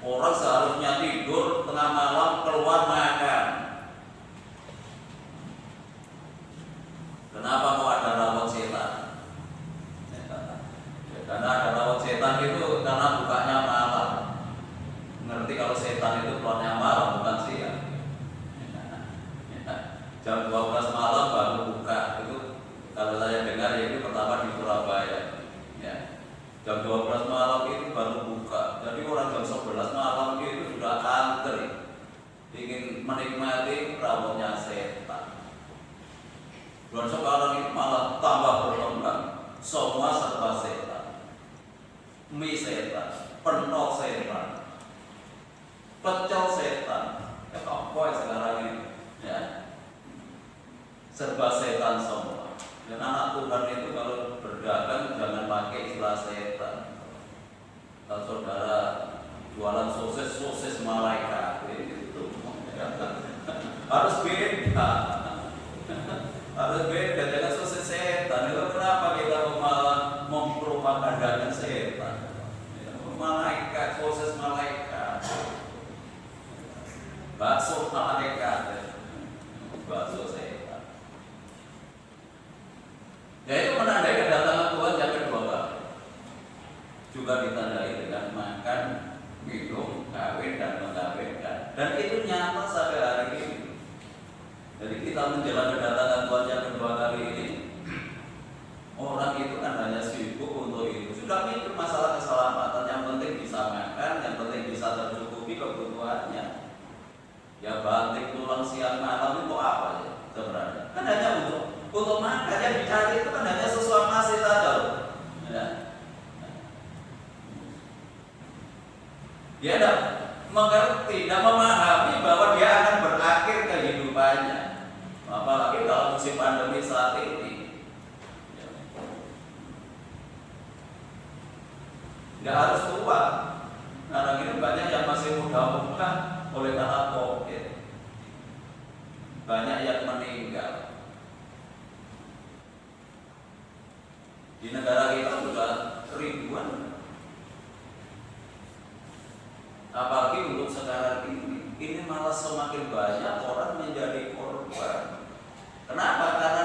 Orang seharusnya tidur tengah malam keluar makan. Kenapa mau ada rawon setan? Ya, karena ada rawon setan itu karena bukanya malam. Ngerti kalau setan itu keluarnya malam bukan siang. Jam 12 malam baru buka. Itu kalau saya dengar ya itu pertama di Surabaya. Ya. Jam 12 malam itu baru buka. Jadi orang jam 11 malam itu sudah antri ingin menikmati rawonnya setan. Dan sekarang itu malah tambah berkembang. Semua serba setan. Mie setan, pentol setan, pecel setan, ya apa sekarang ini, ya serba setan semua. Dan anak Tuhan itu kalau berdagang jangan pakai istilah setan. Kalau saudara jualan sosis malaikat itu harus beda, harus beda. Jangan sosis setan. Itu kenapa kita malah mempropaganda setan? Malaikat, sosis malaikat. cari itu kan hanya sesuap nasi saja loh. Ya. Dia tidak mengerti, tidak memahami bahwa dia akan berakhir kehidupannya. Apalagi dalam musim pandemi saat ini. Nggak harus tua. Karena ini banyak yang masih muda-muda oleh karena COVID. Banyak yang meninggal. Di negara kita sudah ribuan. Apalagi untuk sekarang ini malah semakin banyak orang menjadi korban. Kenapa? Karena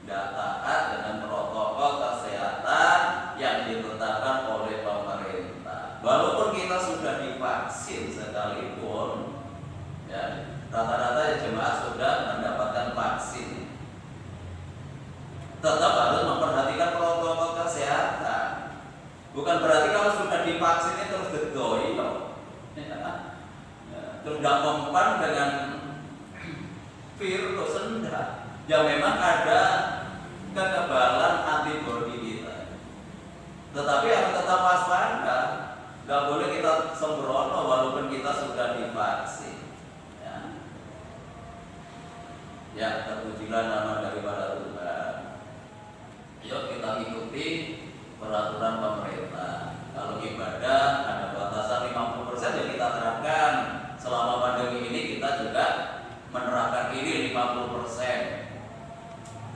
tidak taat dengan protokol kesehatan yang ditetapkan oleh pemerintah. Walaupun kita sudah divaksin sekalipun, ya, rata-rata jemaah sudah mendapatkan vaksin, tetap harus memperhatikan protokol kesehatan. Bukan berarti kalau sudah divaksin itu terus gedoyo, terus tidak mempan dengan virus, enggak. Ya memang ada kekebalan antibodi kita, tetapi harus tetap waspada. Nggak boleh kita sembrono walaupun kita sudah divaksin. Ya, terpujilah nama daripada Tuhan. Yuk kita ikuti peraturan pemerintah. Kalau ibadah ada batasan 50%, ya kita terapkan. Selama pandemi ini kita juga menerapkan ini 50%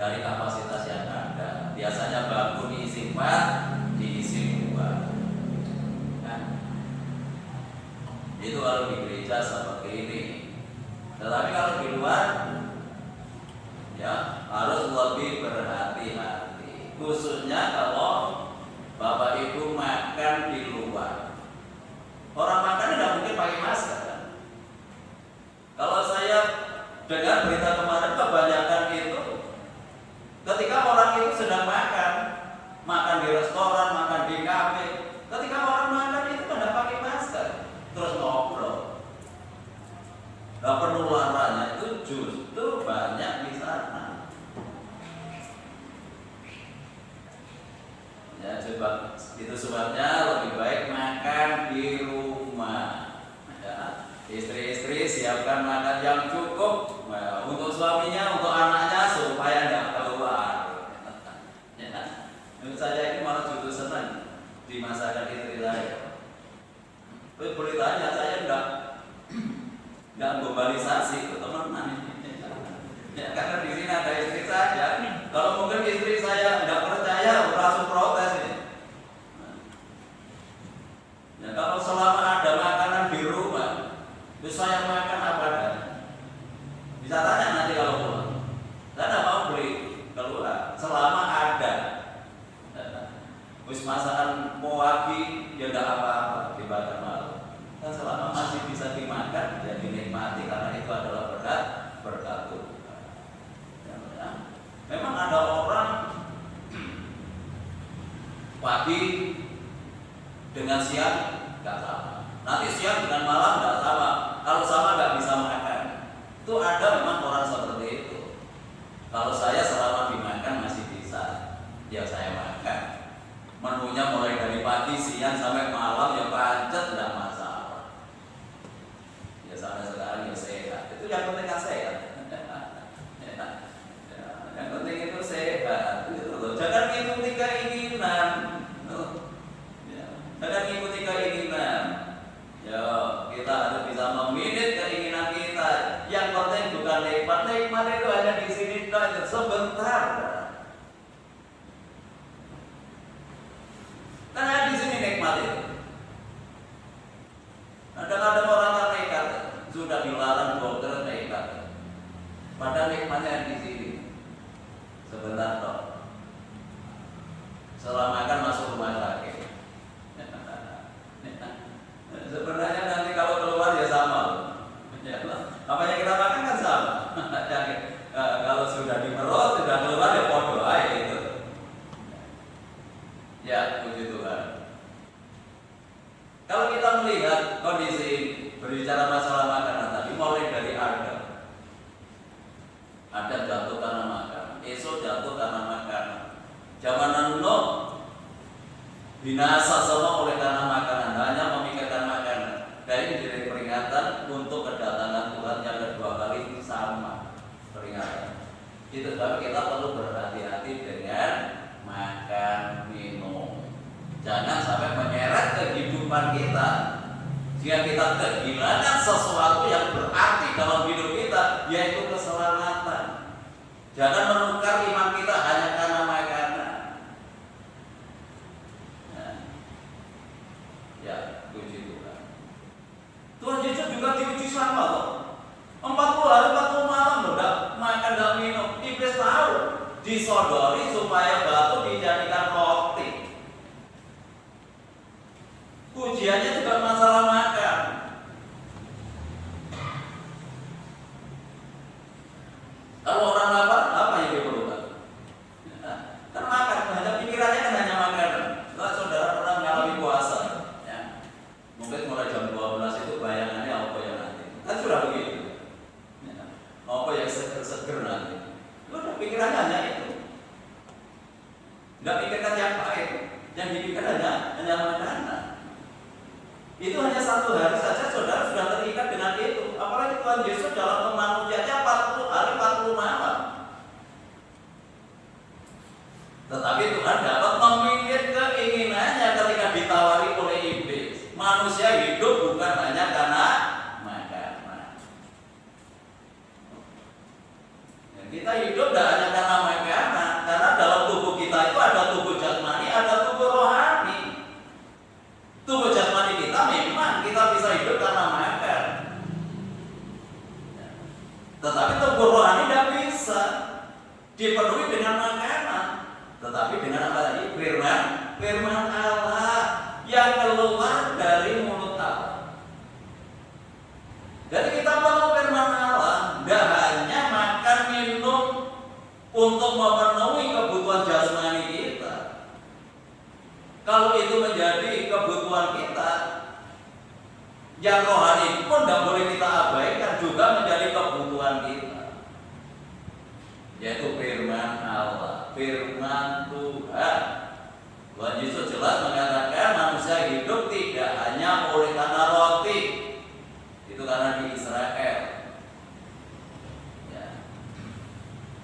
dari kapasitas yang ada. Biasanya bangku diisi 4, diisi 2. Nah, itu kalau di gereja seperti ini. Tetapi kalau di luar, ya harus lebih berhati-hati. Khususnya kalau Bapak Ibu makan di luar. Orang makan tidak mungkin pakai masker. Kalau saya dengar berita kemarin, kebanyakan itu ketika orang itu sedang makan di restoran, makan di kafe, ketika orang makan itu tidak pakai masker, terus ngobrol. Nah, penularannya itu justru banyak di sana. Ya, coba itu sebabnya lebih baik makan di rumah. Ya, istri-istri siapkan makan yang cukup, nah, untuk suaminya, untuk anaknya supaya tidak keluar. Ya, saya ini malah justru senang dimasakan istri saya. Tapi boleh tanya, saya enggak globalisasi, teman-teman. Ya, karena di sini ada istri saya. Kalau mungkin istri saya tidak percaya, langsung protes ini. Ya, kalau selama ada makanan di rumah, terus saya makan apa adanya. Bisa tanya nanti kalau pulang. Saya tidak mau beli keluar selama ada. Terus masakan pagi ya tidak apa-apa dibakar malam. Dan selama masih bisa dimakan, ya dinikmati karena itu adalah berkat Tuhan. Ya. Memang ada orang pagi dengan siang nggak sama. Nanti siang dengan malam nggak sama. Kalau sama nggak bisa makan. Itu ada memang orang seperti itu. Kalau saya selama dimakan masih bisa, ya saya makan. Menunya mulai dari pagi, siang sampai malam ya pancet tidak masalah. Ya sampai sekarang ya sehat. Itu yang penting kan sehat. Yang penting itu sehat. Jangan ngikuti keinginan. Jangan ngikuti keinginan. Ya, kita harus bisa meminit keinginan kita. Yang penting bukan nikmat. Nikmat itu hanya di sini saja sebentar. Karena di sini nikmat itu. Kadang-kadang orang yang nekat sudah dilarang dokter nekat. Padahal nikmatnya di sini. Sebentar toh. Setelah makan masuk rumah sakit. Sebenarnya nanti kalau keluar ya sama. Ya, apa yang kita makan kan sama. Kalau sudah di perut, sudah keluar ya podo aja itu. Ya, puji Tuhan. Kalau kita melihat kondisi berbicara masalah makanan tadi, mulai dari Adam jatuh karena makan. Binasa semua oleh karena makanan, hanya memikirkan makanan. Dan ini jadi peringatan untuk kedatangan Tuhan yang kedua kali sama peringatan. Itu sebab kita perlu berhati-hati dengan makan minum. Jangan sampai menyeret kehidupan kita, jika kita kehilangan sesuatu yang berarti dalam hidup kita, yaitu keselamatan. Jangan menukar iman kita hanya karena makanan. Nah, ya, puji Tuhan. Tuhan Yesus juga diuji sama loh. 40 hari 40 malam loh, enggak makan enggak minum. Iblis tahu disodori supaya batu dijadikan roti. Ujiannya juga masalah makan. Kalau orang lapar, apa yang diperlukan? Kan makan, hanya pikirannya kan hanya makan. Kalau saudara pernah mengalami puasa, ya, mungkin mulai jam 12 itu bayangannya apa yang nanti. Kan sudah begitu. Ya, apa yang seger-seger nanti. Udah pikirannya hanya itu. Nggak pikirkan yang lain. Yang dipikirkan hanya makanan. Itu hanya 1 hari saja saudara sudah terikat dengan itu. Apalagi Tuhan Yesus dalam kemanusiaannya 40 hari 40 malam. Tetapi Tuhan dapat memilih keinginannya ketika ditawari oleh iblis. Manusia hidup bukan hanya karena makanan. Dan kita hidup tidak hanya karena makanan, karena dalam tubuh kita itu ada tubuh jasmani, ada tubuh rohani. Tubuh jasmani kita memang kita bisa hidup karena makan. Tetapi tubuh rohani tidak bisa dipenuhi dengan makanan. Tetapi dengan apa tadi? Firman Allah yang keluar dari mulut Allah. Jadi kita perlu firman Allah, tidak hanya makan minum untuk memenuhi kebutuhan jasmani kita. Kalau itu menjadi kebutuhan kita, yang rohani pun tidak boleh kita abaikan, juga menjadi kebutuhan kita, yaitu firman Allah, firman Tuhan. Tuhan Yesus jelas mengatakan manusia hidup tidak hanya oleh karena roti. Itu karena di Israel, ya,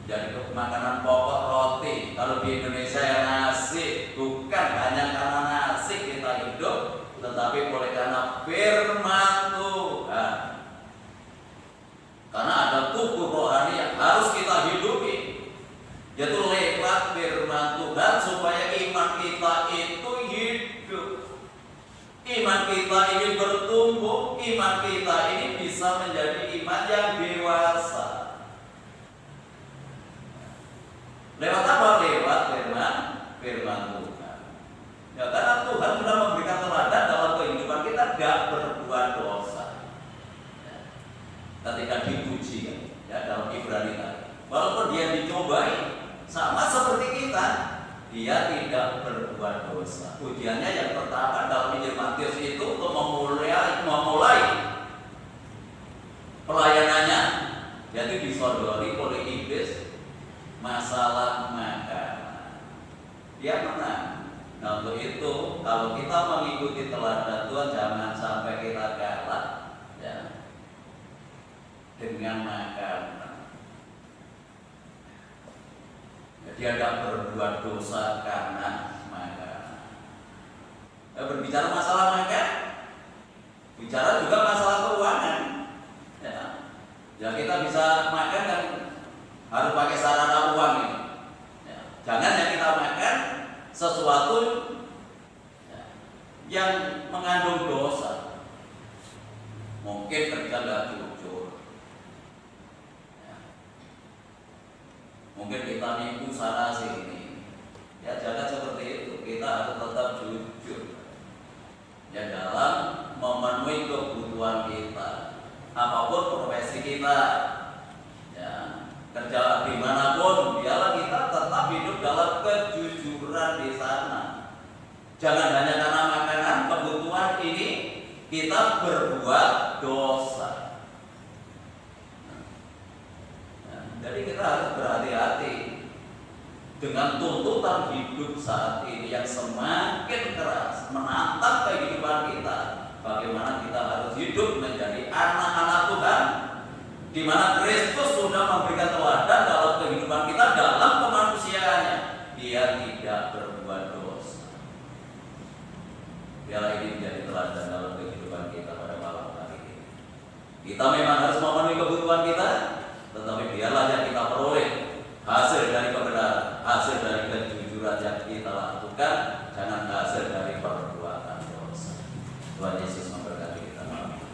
jadi makanan pokok roti. Kalau di Indonesia ya nasi. Bukan hanya karena nasi kita hidup, tetapi oleh karena firman Tuhan. Karena ada tubuh rohani yang harus kita hidupi, yaitu lewat firman Tuhan, supaya iman kita itu hidup. Iman kita ini bertumbuh, iman kita ini bisa menjadi iman yang dewasa. Lewat apa? Lewat firman Tuhan. Ya, karena Tuhan sudah memberikan teladan dalam kehidupan kita, tidak berbuat dosa. Ya, ketika diuji, ya, dalam Ibrani tadi, walaupun dia dicobai sama seperti kita, dia tidak berbuat dosa. Ujiannya yang pertama dalam Injil Matius itu untuk memulai pelayanannya, yaitu disodori oleh iblis masalah makanan. Dia menang. Nah, untuk itu kalau kita mengikuti teladan Tuhan, jangan sampai kita kalah, ya, dengan makanan. Dia tidak berbuat dosa karena makanan. Berbicara masalah makan, bicara juga masalah keuangan. Ya, kita bisa makan dan harus pakai sarana uang ini. Ya, jangan ya kita makan sesuatu, ya, yang mengandung dosa. Mungkin kerja nggak jujur. Ya. Mungkin kita nipu sana sini. Ya, jangan seperti itu. Kita harus tetap jujur, ya, dalam memenuhi kebutuhan kita. Apapun profesi kita, ya, kerja dimanapun, biarlah kita tetap hidup dalam kejujuran di sana. Jangan hanya karena makanan, kebutuhan ini kita berbuat dosa. Nah, jadi kita harus berhati-hati dengan tuntutan hidup saat ini yang semakin keras menantang kehidupan kita, bagaimana kita harus hidup menjadi anak-anak Tuhan, di mana Kristus sudah memberikan teladan dalam kehidupan kita dalam kemanusiaannya. Dia tidak berbuat dosa. Biarlah ini menjadi teladan dalam kehidupan kita pada malam hari ini. Kita memang harus memenuhi kebutuhan kita, tetapi biarlah yang kita peroleh hasil dari kebenaran, hasil dari kejujuran yang kita lakukan, jangan hasil dari perbuatan dosa. Tuhan Yesus memberkati kita malam ini.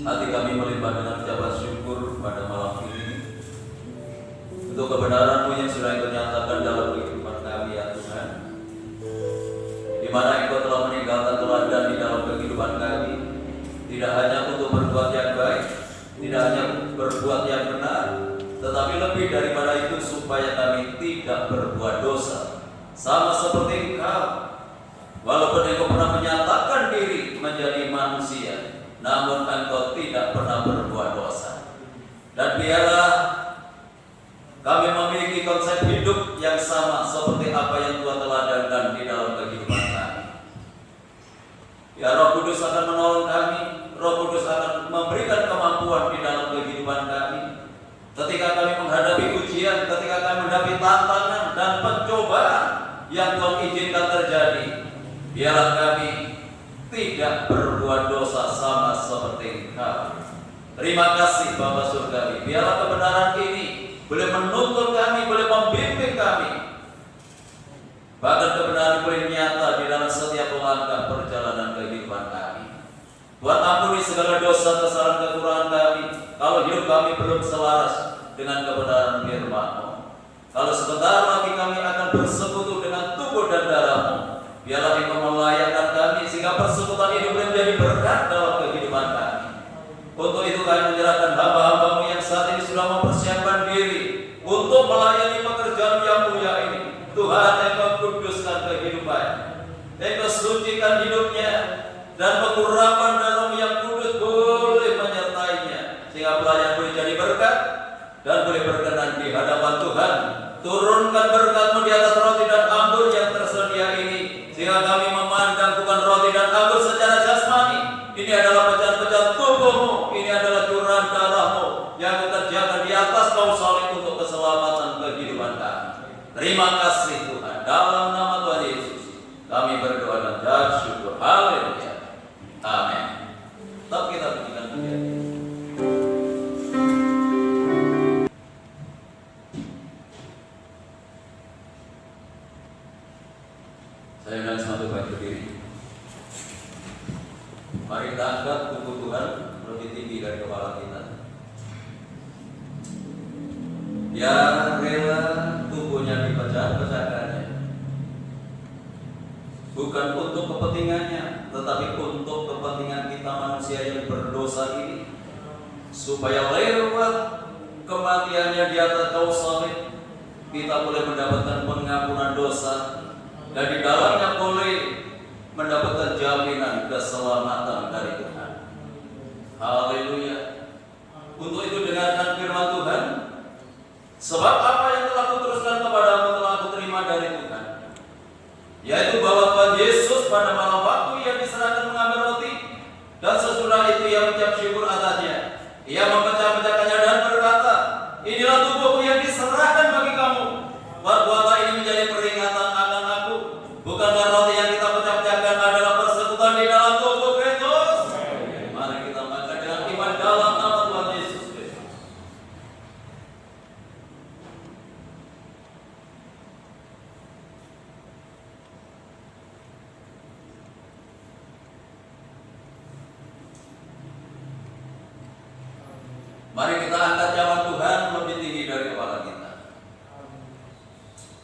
Hati kami melimpah dengan ucapan syukur pada malam ini untuk kebenaran-Mu yang sudah Engkau nyatakan dalam kehidupan kami, ya Tuhan, di mana Engkau telah meninggalkan teladan di dalam kehidupan kami, tidak hanya untuk berbuat yang baik, tidak hanya berbuat yang benar, tetapi lebih daripada itu supaya kami tidak berbuat dosa. Sama seperti Engkau, walaupun Engkau pernah menyatakan diri menjadi manusia, namun Engkau tidak pernah berbuat dosa. Dan biarlah kami memiliki konsep hidup yang sama seperti apa yang Tuhan teladankan di dalam kehidupan kami. Ya, Roh Kudus akan menolong kami, Roh Kudus akan memberikan kemampuan di dalam kehidupan kami. Ketika kami menghadapi ujian, ketika kami menghadapi tantangan dan pencobaan yang Tuhan izinkan terjadi, biarlah kami tidak berbuat dosa sama seperti Engkau. Terima kasih Bapa Surgawi. Biarlah kebenaran ini boleh menuntun kami, boleh membimbing kami. Bahkan kebenaran boleh nyata di dalam setiap langkah perjalanan kehidupan kami. Tuhan, ampuni segala dosa, kesalahan, kekurangan kami kalau hidup kami belum selaras dengan kebenaran firman-Mu. Kalau sebentar lagi kami akan bersekutu dengan tubuh dan darah-Mu, biarlah Engkau melayakkan kami sehingga persekutuan ini boleh menjadi berkat dalam kehidupan kami. Untuk itu kami menyerahkan hamba-hamba-Mu yang saat ini sudah mempersiapkan diri untuk melayani pekerjaan yang mulia ini. Tuhan, Engkau kuduskan kehidupan, Engkau sucikan hidupnya, dan pengurapan darah-Mu yang kudus boleh menyertainya, sehingga pelayan boleh jadi berkat dan boleh berkenan di hadapan Tuhan. Turunkan berkat-Mu di atas roti dan anggur yang tersedia ini, sehingga kami memandang bukan roti dan anggur secara jasmani. Ini adalah pecahan-pecahan tubuh-Mu, ini adalah curahan darah-Mu yang dikerjakan di atas kayu salib untuk keselamatan kehidupan kami. Terima kasih Tuhan, dalam nama Tuhan Yesus kami berdoa dan mengucap syukur. Haleluya. Amin. Tetap kita berikan pujian. Saya undang semua baik berdiri. Mari kita angkat tubuh Tuhan lebih tinggi dari kepala kita. Ya, rela tubuhnya dipecah-pecahkannya, bukan untuk kepentingannya, tetapi untuk kepentingan kita manusia yang berdosa ini, supaya lewat kematiannya di atas kayu salib kita boleh mendapatkan pengampunan dosa, dan di dalamnya boleh mendapatkan jaminan keselamatan dari Tuhan. Haleluya. Untuk itu dengarkan firman Tuhan. Sebab apa yang telah kuteruskan kepadamu telah aku terima dari Tuhan, yaitu bahwa Tuhan Yesus pada malam waktu ia diserahkan mengambil roti, dan sesudah itu ia mengucap syukur atasnya. Ia memecah-pecahkannya dan berkata, inilah tubuhku yang diserahkan bagi kamu. Perbuatan ini menjadi peringatan akan aku. Bukankah roti yang kita pecah-pecahkan adalah persekutuan di dalam tubuh Kristus? Mari kita makan dengan iman dalam nama Tuhan Yesus Kristus. Mari kita angkat nyawa Tuhan lebih tinggi dari kepala kita.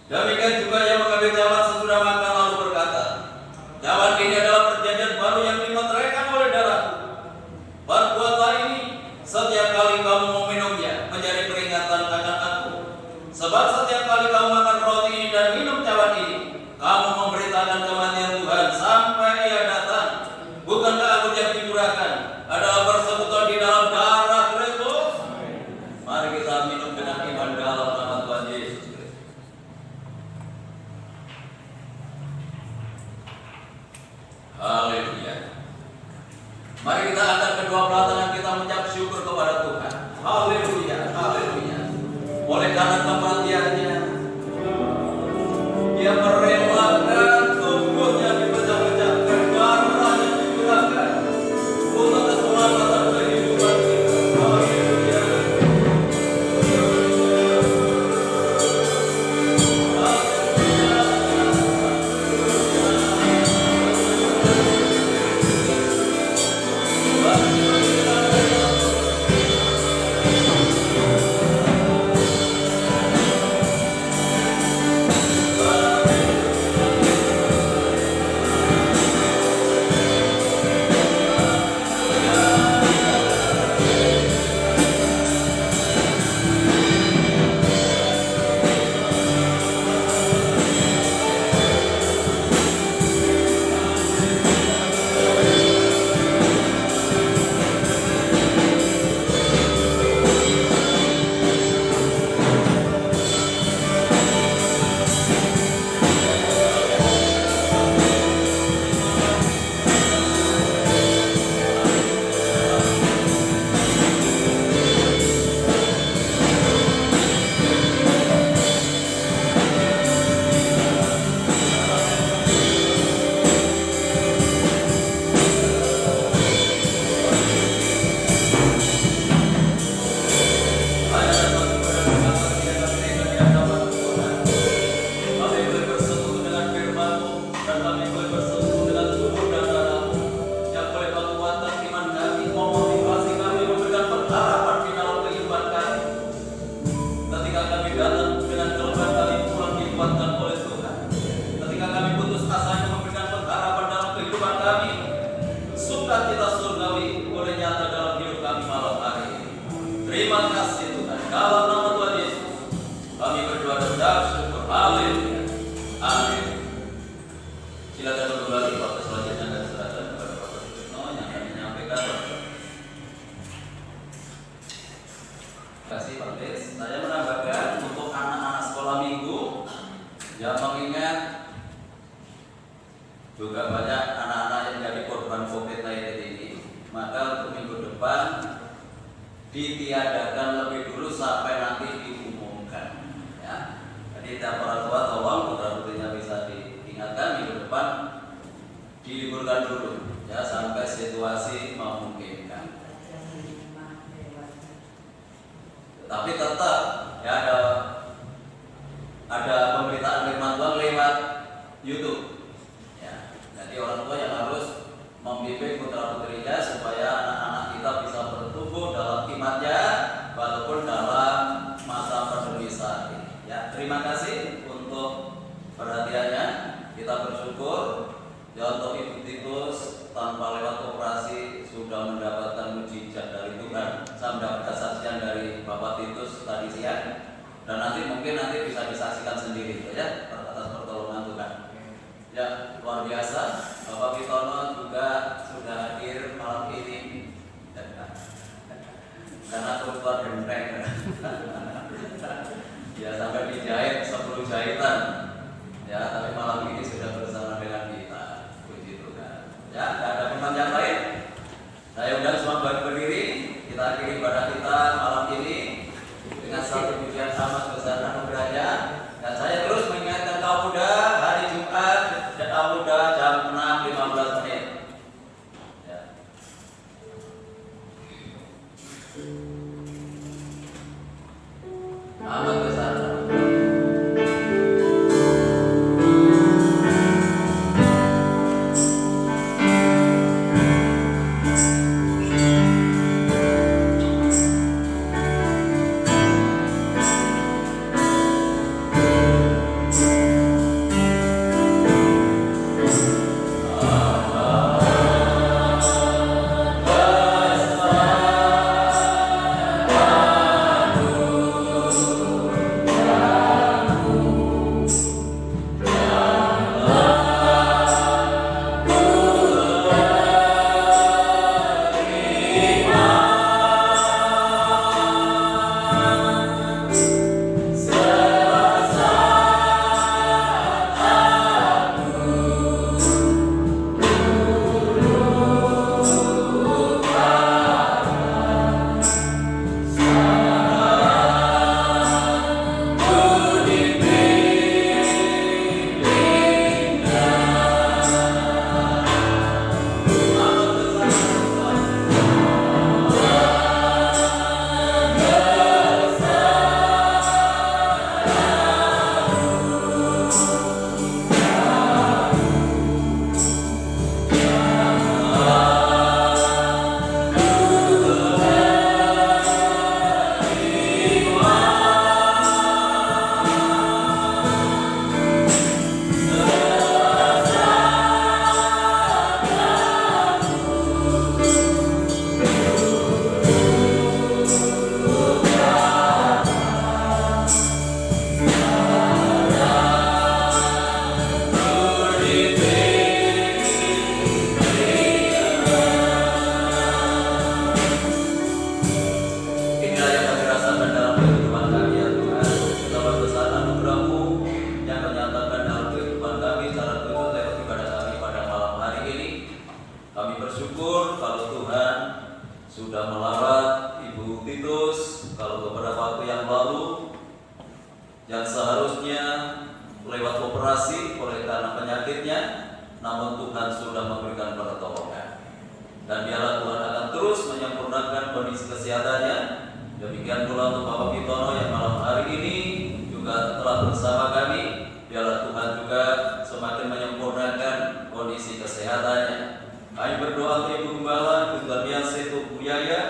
Demikian juga yang mengambil cawan sesudah makan lalu berkata, cawan ini adalah perjanjian baru yang dimeteraikan oleh darahku. Perbuatlah ini setiap kali kamu meminumnya menjadi peringatan akan aku. Sebab setiap kali kamu makan roti ini dan minum cawan ini, kamu memberitakan kematian Tuhan sampai ia datang. Bukankah anggur yang dicurahkan adalah persekutuan di dalam darah Kristus? Mari kita minum dengan iman dalam nama Tuhan Yesus Kristus. Haleluya. Mari kita angkat kedua belah tangan kita mengucap syukur kepada Tuhan. Terima kasih Tuhan. Dalam nama Tuhan Yesus, kami berdoa dan ucap syukur. Haleluya. Amin. Silakan kembali waktu selanjutnya dan serahkan kepada Bapak Sugiono yang akan menyampaikan. Terima kasih Pak Des. Saya menambahkan untuk anak-anak sekolah minggu yang mengingat juga banyak anak-anak yang menjadi korban COVID-19 ini, maka untuk minggu depan ditiadakan lebih dulu sampai nanti diumumkan. Ya. Jadi tiap orang tua tolong putra-putrinya bisa diingatkan minggu depan diliburkan dulu, ya sampai situasi memungkinkan. Tapi tetap ya ada pemberitaan firman Tuhan lewat YouTube. Ya, jadi orang tua yang harus membimbing putra-putrinya supaya anak-anak kita bisa bertumbuh dalam imannya walaupun dalam masa pandemi saat ini. Ya, terima kasih untuk perhatiannya. Kita bersyukur ya untuk Ibu Titus tanpa lewat operasi sudah mendapatkan mujizat dari Tuhan. Saya mendapat kesaksian dari Bapak Titus tadi siang dan mungkin nanti bisa disaksikan sendiri ya atas pertolongan Tuhan. Ya, luar biasa. Bapak Pitono juga sudah hadir malam ini karena keluar genteng ya sampai dijahit 10 jahitan ya, tapi malam ini sudah bersama dengan kita. Puji Tuhan. Ya, tidak ada teman yang lain. Saya undang semua berdiri. Kita akhiri ibadah kita malam ini dengan satu pujian sama besar anugerahnya. Dan saya terus mengingatkan kaum muda hari Jumat dan kaum muda jam 6.15 menit. Ya. Amat besar. sudah melawat Ibu Titus kalau beberapa waktu yang lalu yang seharusnya lewat operasi oleh karena penyakitnya, namun Tuhan sudah memberikan pertolongan. Dan biarlah Tuhan akan terus menyempurnakan kondisi kesehatannya. Demikian pula untuk Bapak Pitono yang malam hari ini juga telah bersama kami. Biarlah Tuhan juga semakin menyempurnakan kondisi kesehatannya. Kami berdoa untuk Ibu Gembala, Ibu Darmiansyah, Ibu Yaya.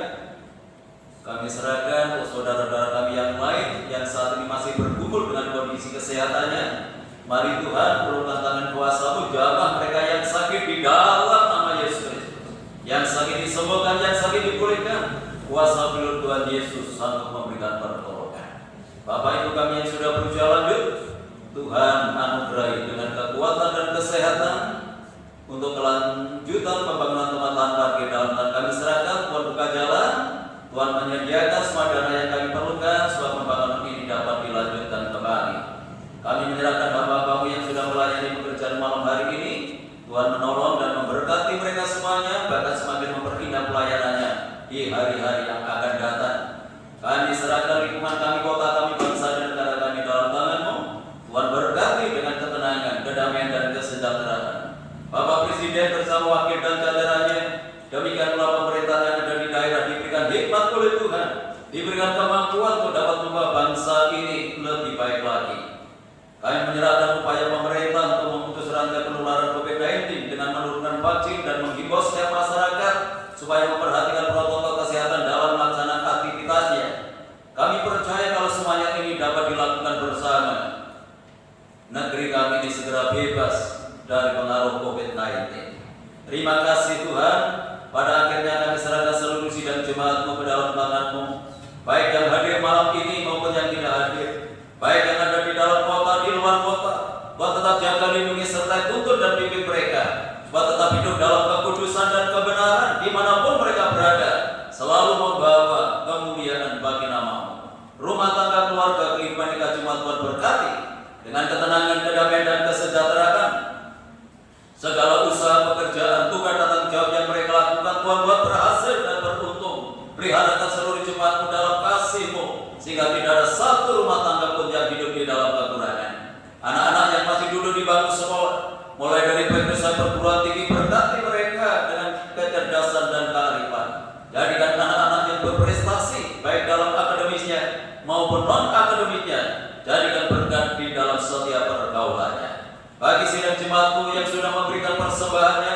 Kami serahkan untuk saudara-saudara kami yang lain yang saat ini masih bergumul dengan kondisi kesehatannya. Mari Tuhan perlukan tangan kuasa-Mu, jamah mereka yang sakit di dalam nama Yesus Kristus. Yang sakit disembuhkan, yang sakit dipulihkan. Kuasa figur Tuhan Tuhan Yesus sanggup memberikan pertolongan. Bapak Ibu kami yang sudah berusia lanjut, Tuhan anugerahi dengan kekuatan dan kesehatan untuk kelanjutan pembangunan tempat lahan parkir dalam dan kami serahkan. Tuhan buka jalan, Tuhan menyediakan semua dana yang kami perlukan supaya pembangunan ini dapat dilanjutkan kembali. Kami menyerahkan hamba-Hambamu yang sudah melayani pekerjaan malam hari ini. Tuhan menolong dan memberkati mereka semuanya, bahkan semakin memperindah pelayanannya di hari-hari yang akan datang. Kami serahkan lingkungan kami, kota kami, bangsa dan negara kami dalam tangan-Mu. Tuhan berkati dengan ketenangan, kedamaian dan kesejahteraan. Bapak Presiden bersama wakil dan jajarannya, demikian pula pemerintah yang ada di daerah diberikan hikmat oleh Tuhan, diberikan kemampuan untuk dapat membawa bangsa ini lebih baik lagi. Kami menyerahkan upaya pemerintah untuk memutus rantai penularan COVID-19 dengan menurunkan vaksin dan menghimbau setiap masyarakat supaya memperhatikan protokol kesehatan dalam melaksanakan aktivitasnya. Kami percaya kalau semuanya ini dapat dilakukan bersama, negeri kami ini segera bebas dari pengaruh COVID-19. Terima kasih Tuhan. Pada akhirnya kami serahkan seluruh sidang jemaat-Mu ke dalam tangan-Mu, baik yang hadir malam ini maupun yang tidak hadir, baik yang ada di dalam kota, di luar kota. Tuhan tetap jaga, lindungi, serta tuntun dan pimpin mereka, supaya tetap hidup dalam kekudusan dan kebenaran dimanapun mereka berada, selalu membawa kemuliaan bagi nama-Mu. Rumah tangga, keluarga, kehidupan mereka Jumat Tuhan berkati dengan ketenangan, kedamaian dan kesejahteraan. Segala usaha, pekerjaan, tugas dan tanggung jawab yang mereka lakukan Tuhan buat berhasil dan beruntung. Peliharakan seluruh jemaat-Mu dalam kasih-Mu, sehingga tidak ada satu rumah tangga pun yang hidup di dalam kekurangan. Anak-anak yang masih duduk di bangku sekolah, mulai dari PTN sampai perguruan tinggi, berkati mereka dengan kecerdasan dan kearifan. Jadikan anak-anak yang berprestasi, baik dalam akademisnya maupun non-akademisnya, jadikan berkat di dalam setiap pergaulannya. Bagi sidang jemaat-Mu yang sudah memberikan persembahannya,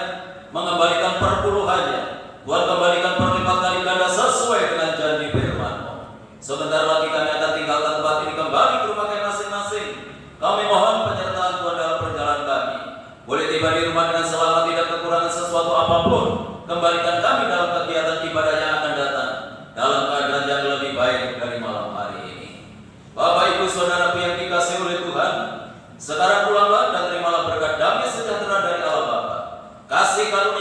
mengembalikan perpuluhannya, Tuhan kembalikan berlipat kali ganda sesuai dengan janji firman-Mu. Sebentar lagi kami akan tinggalkan tempat ini kembali ke rumah kami masing-masing. Kami mohon penyertaan Tuhan dalam perjalanan kami. Boleh tiba di rumah dengan selamat, tidak kekurangan sesuatu apapun. Kembalikan kami dalam kegiatan ibadah yang akan datang dalam keadaan yang lebih baik dari malam hari ini. Bapak Ibu Saudaraku yang dikasihi oleh Tuhan, sekarang pulanglah dan terimalah berkat damai sejahtera dari Allah Bapa, kasih karunia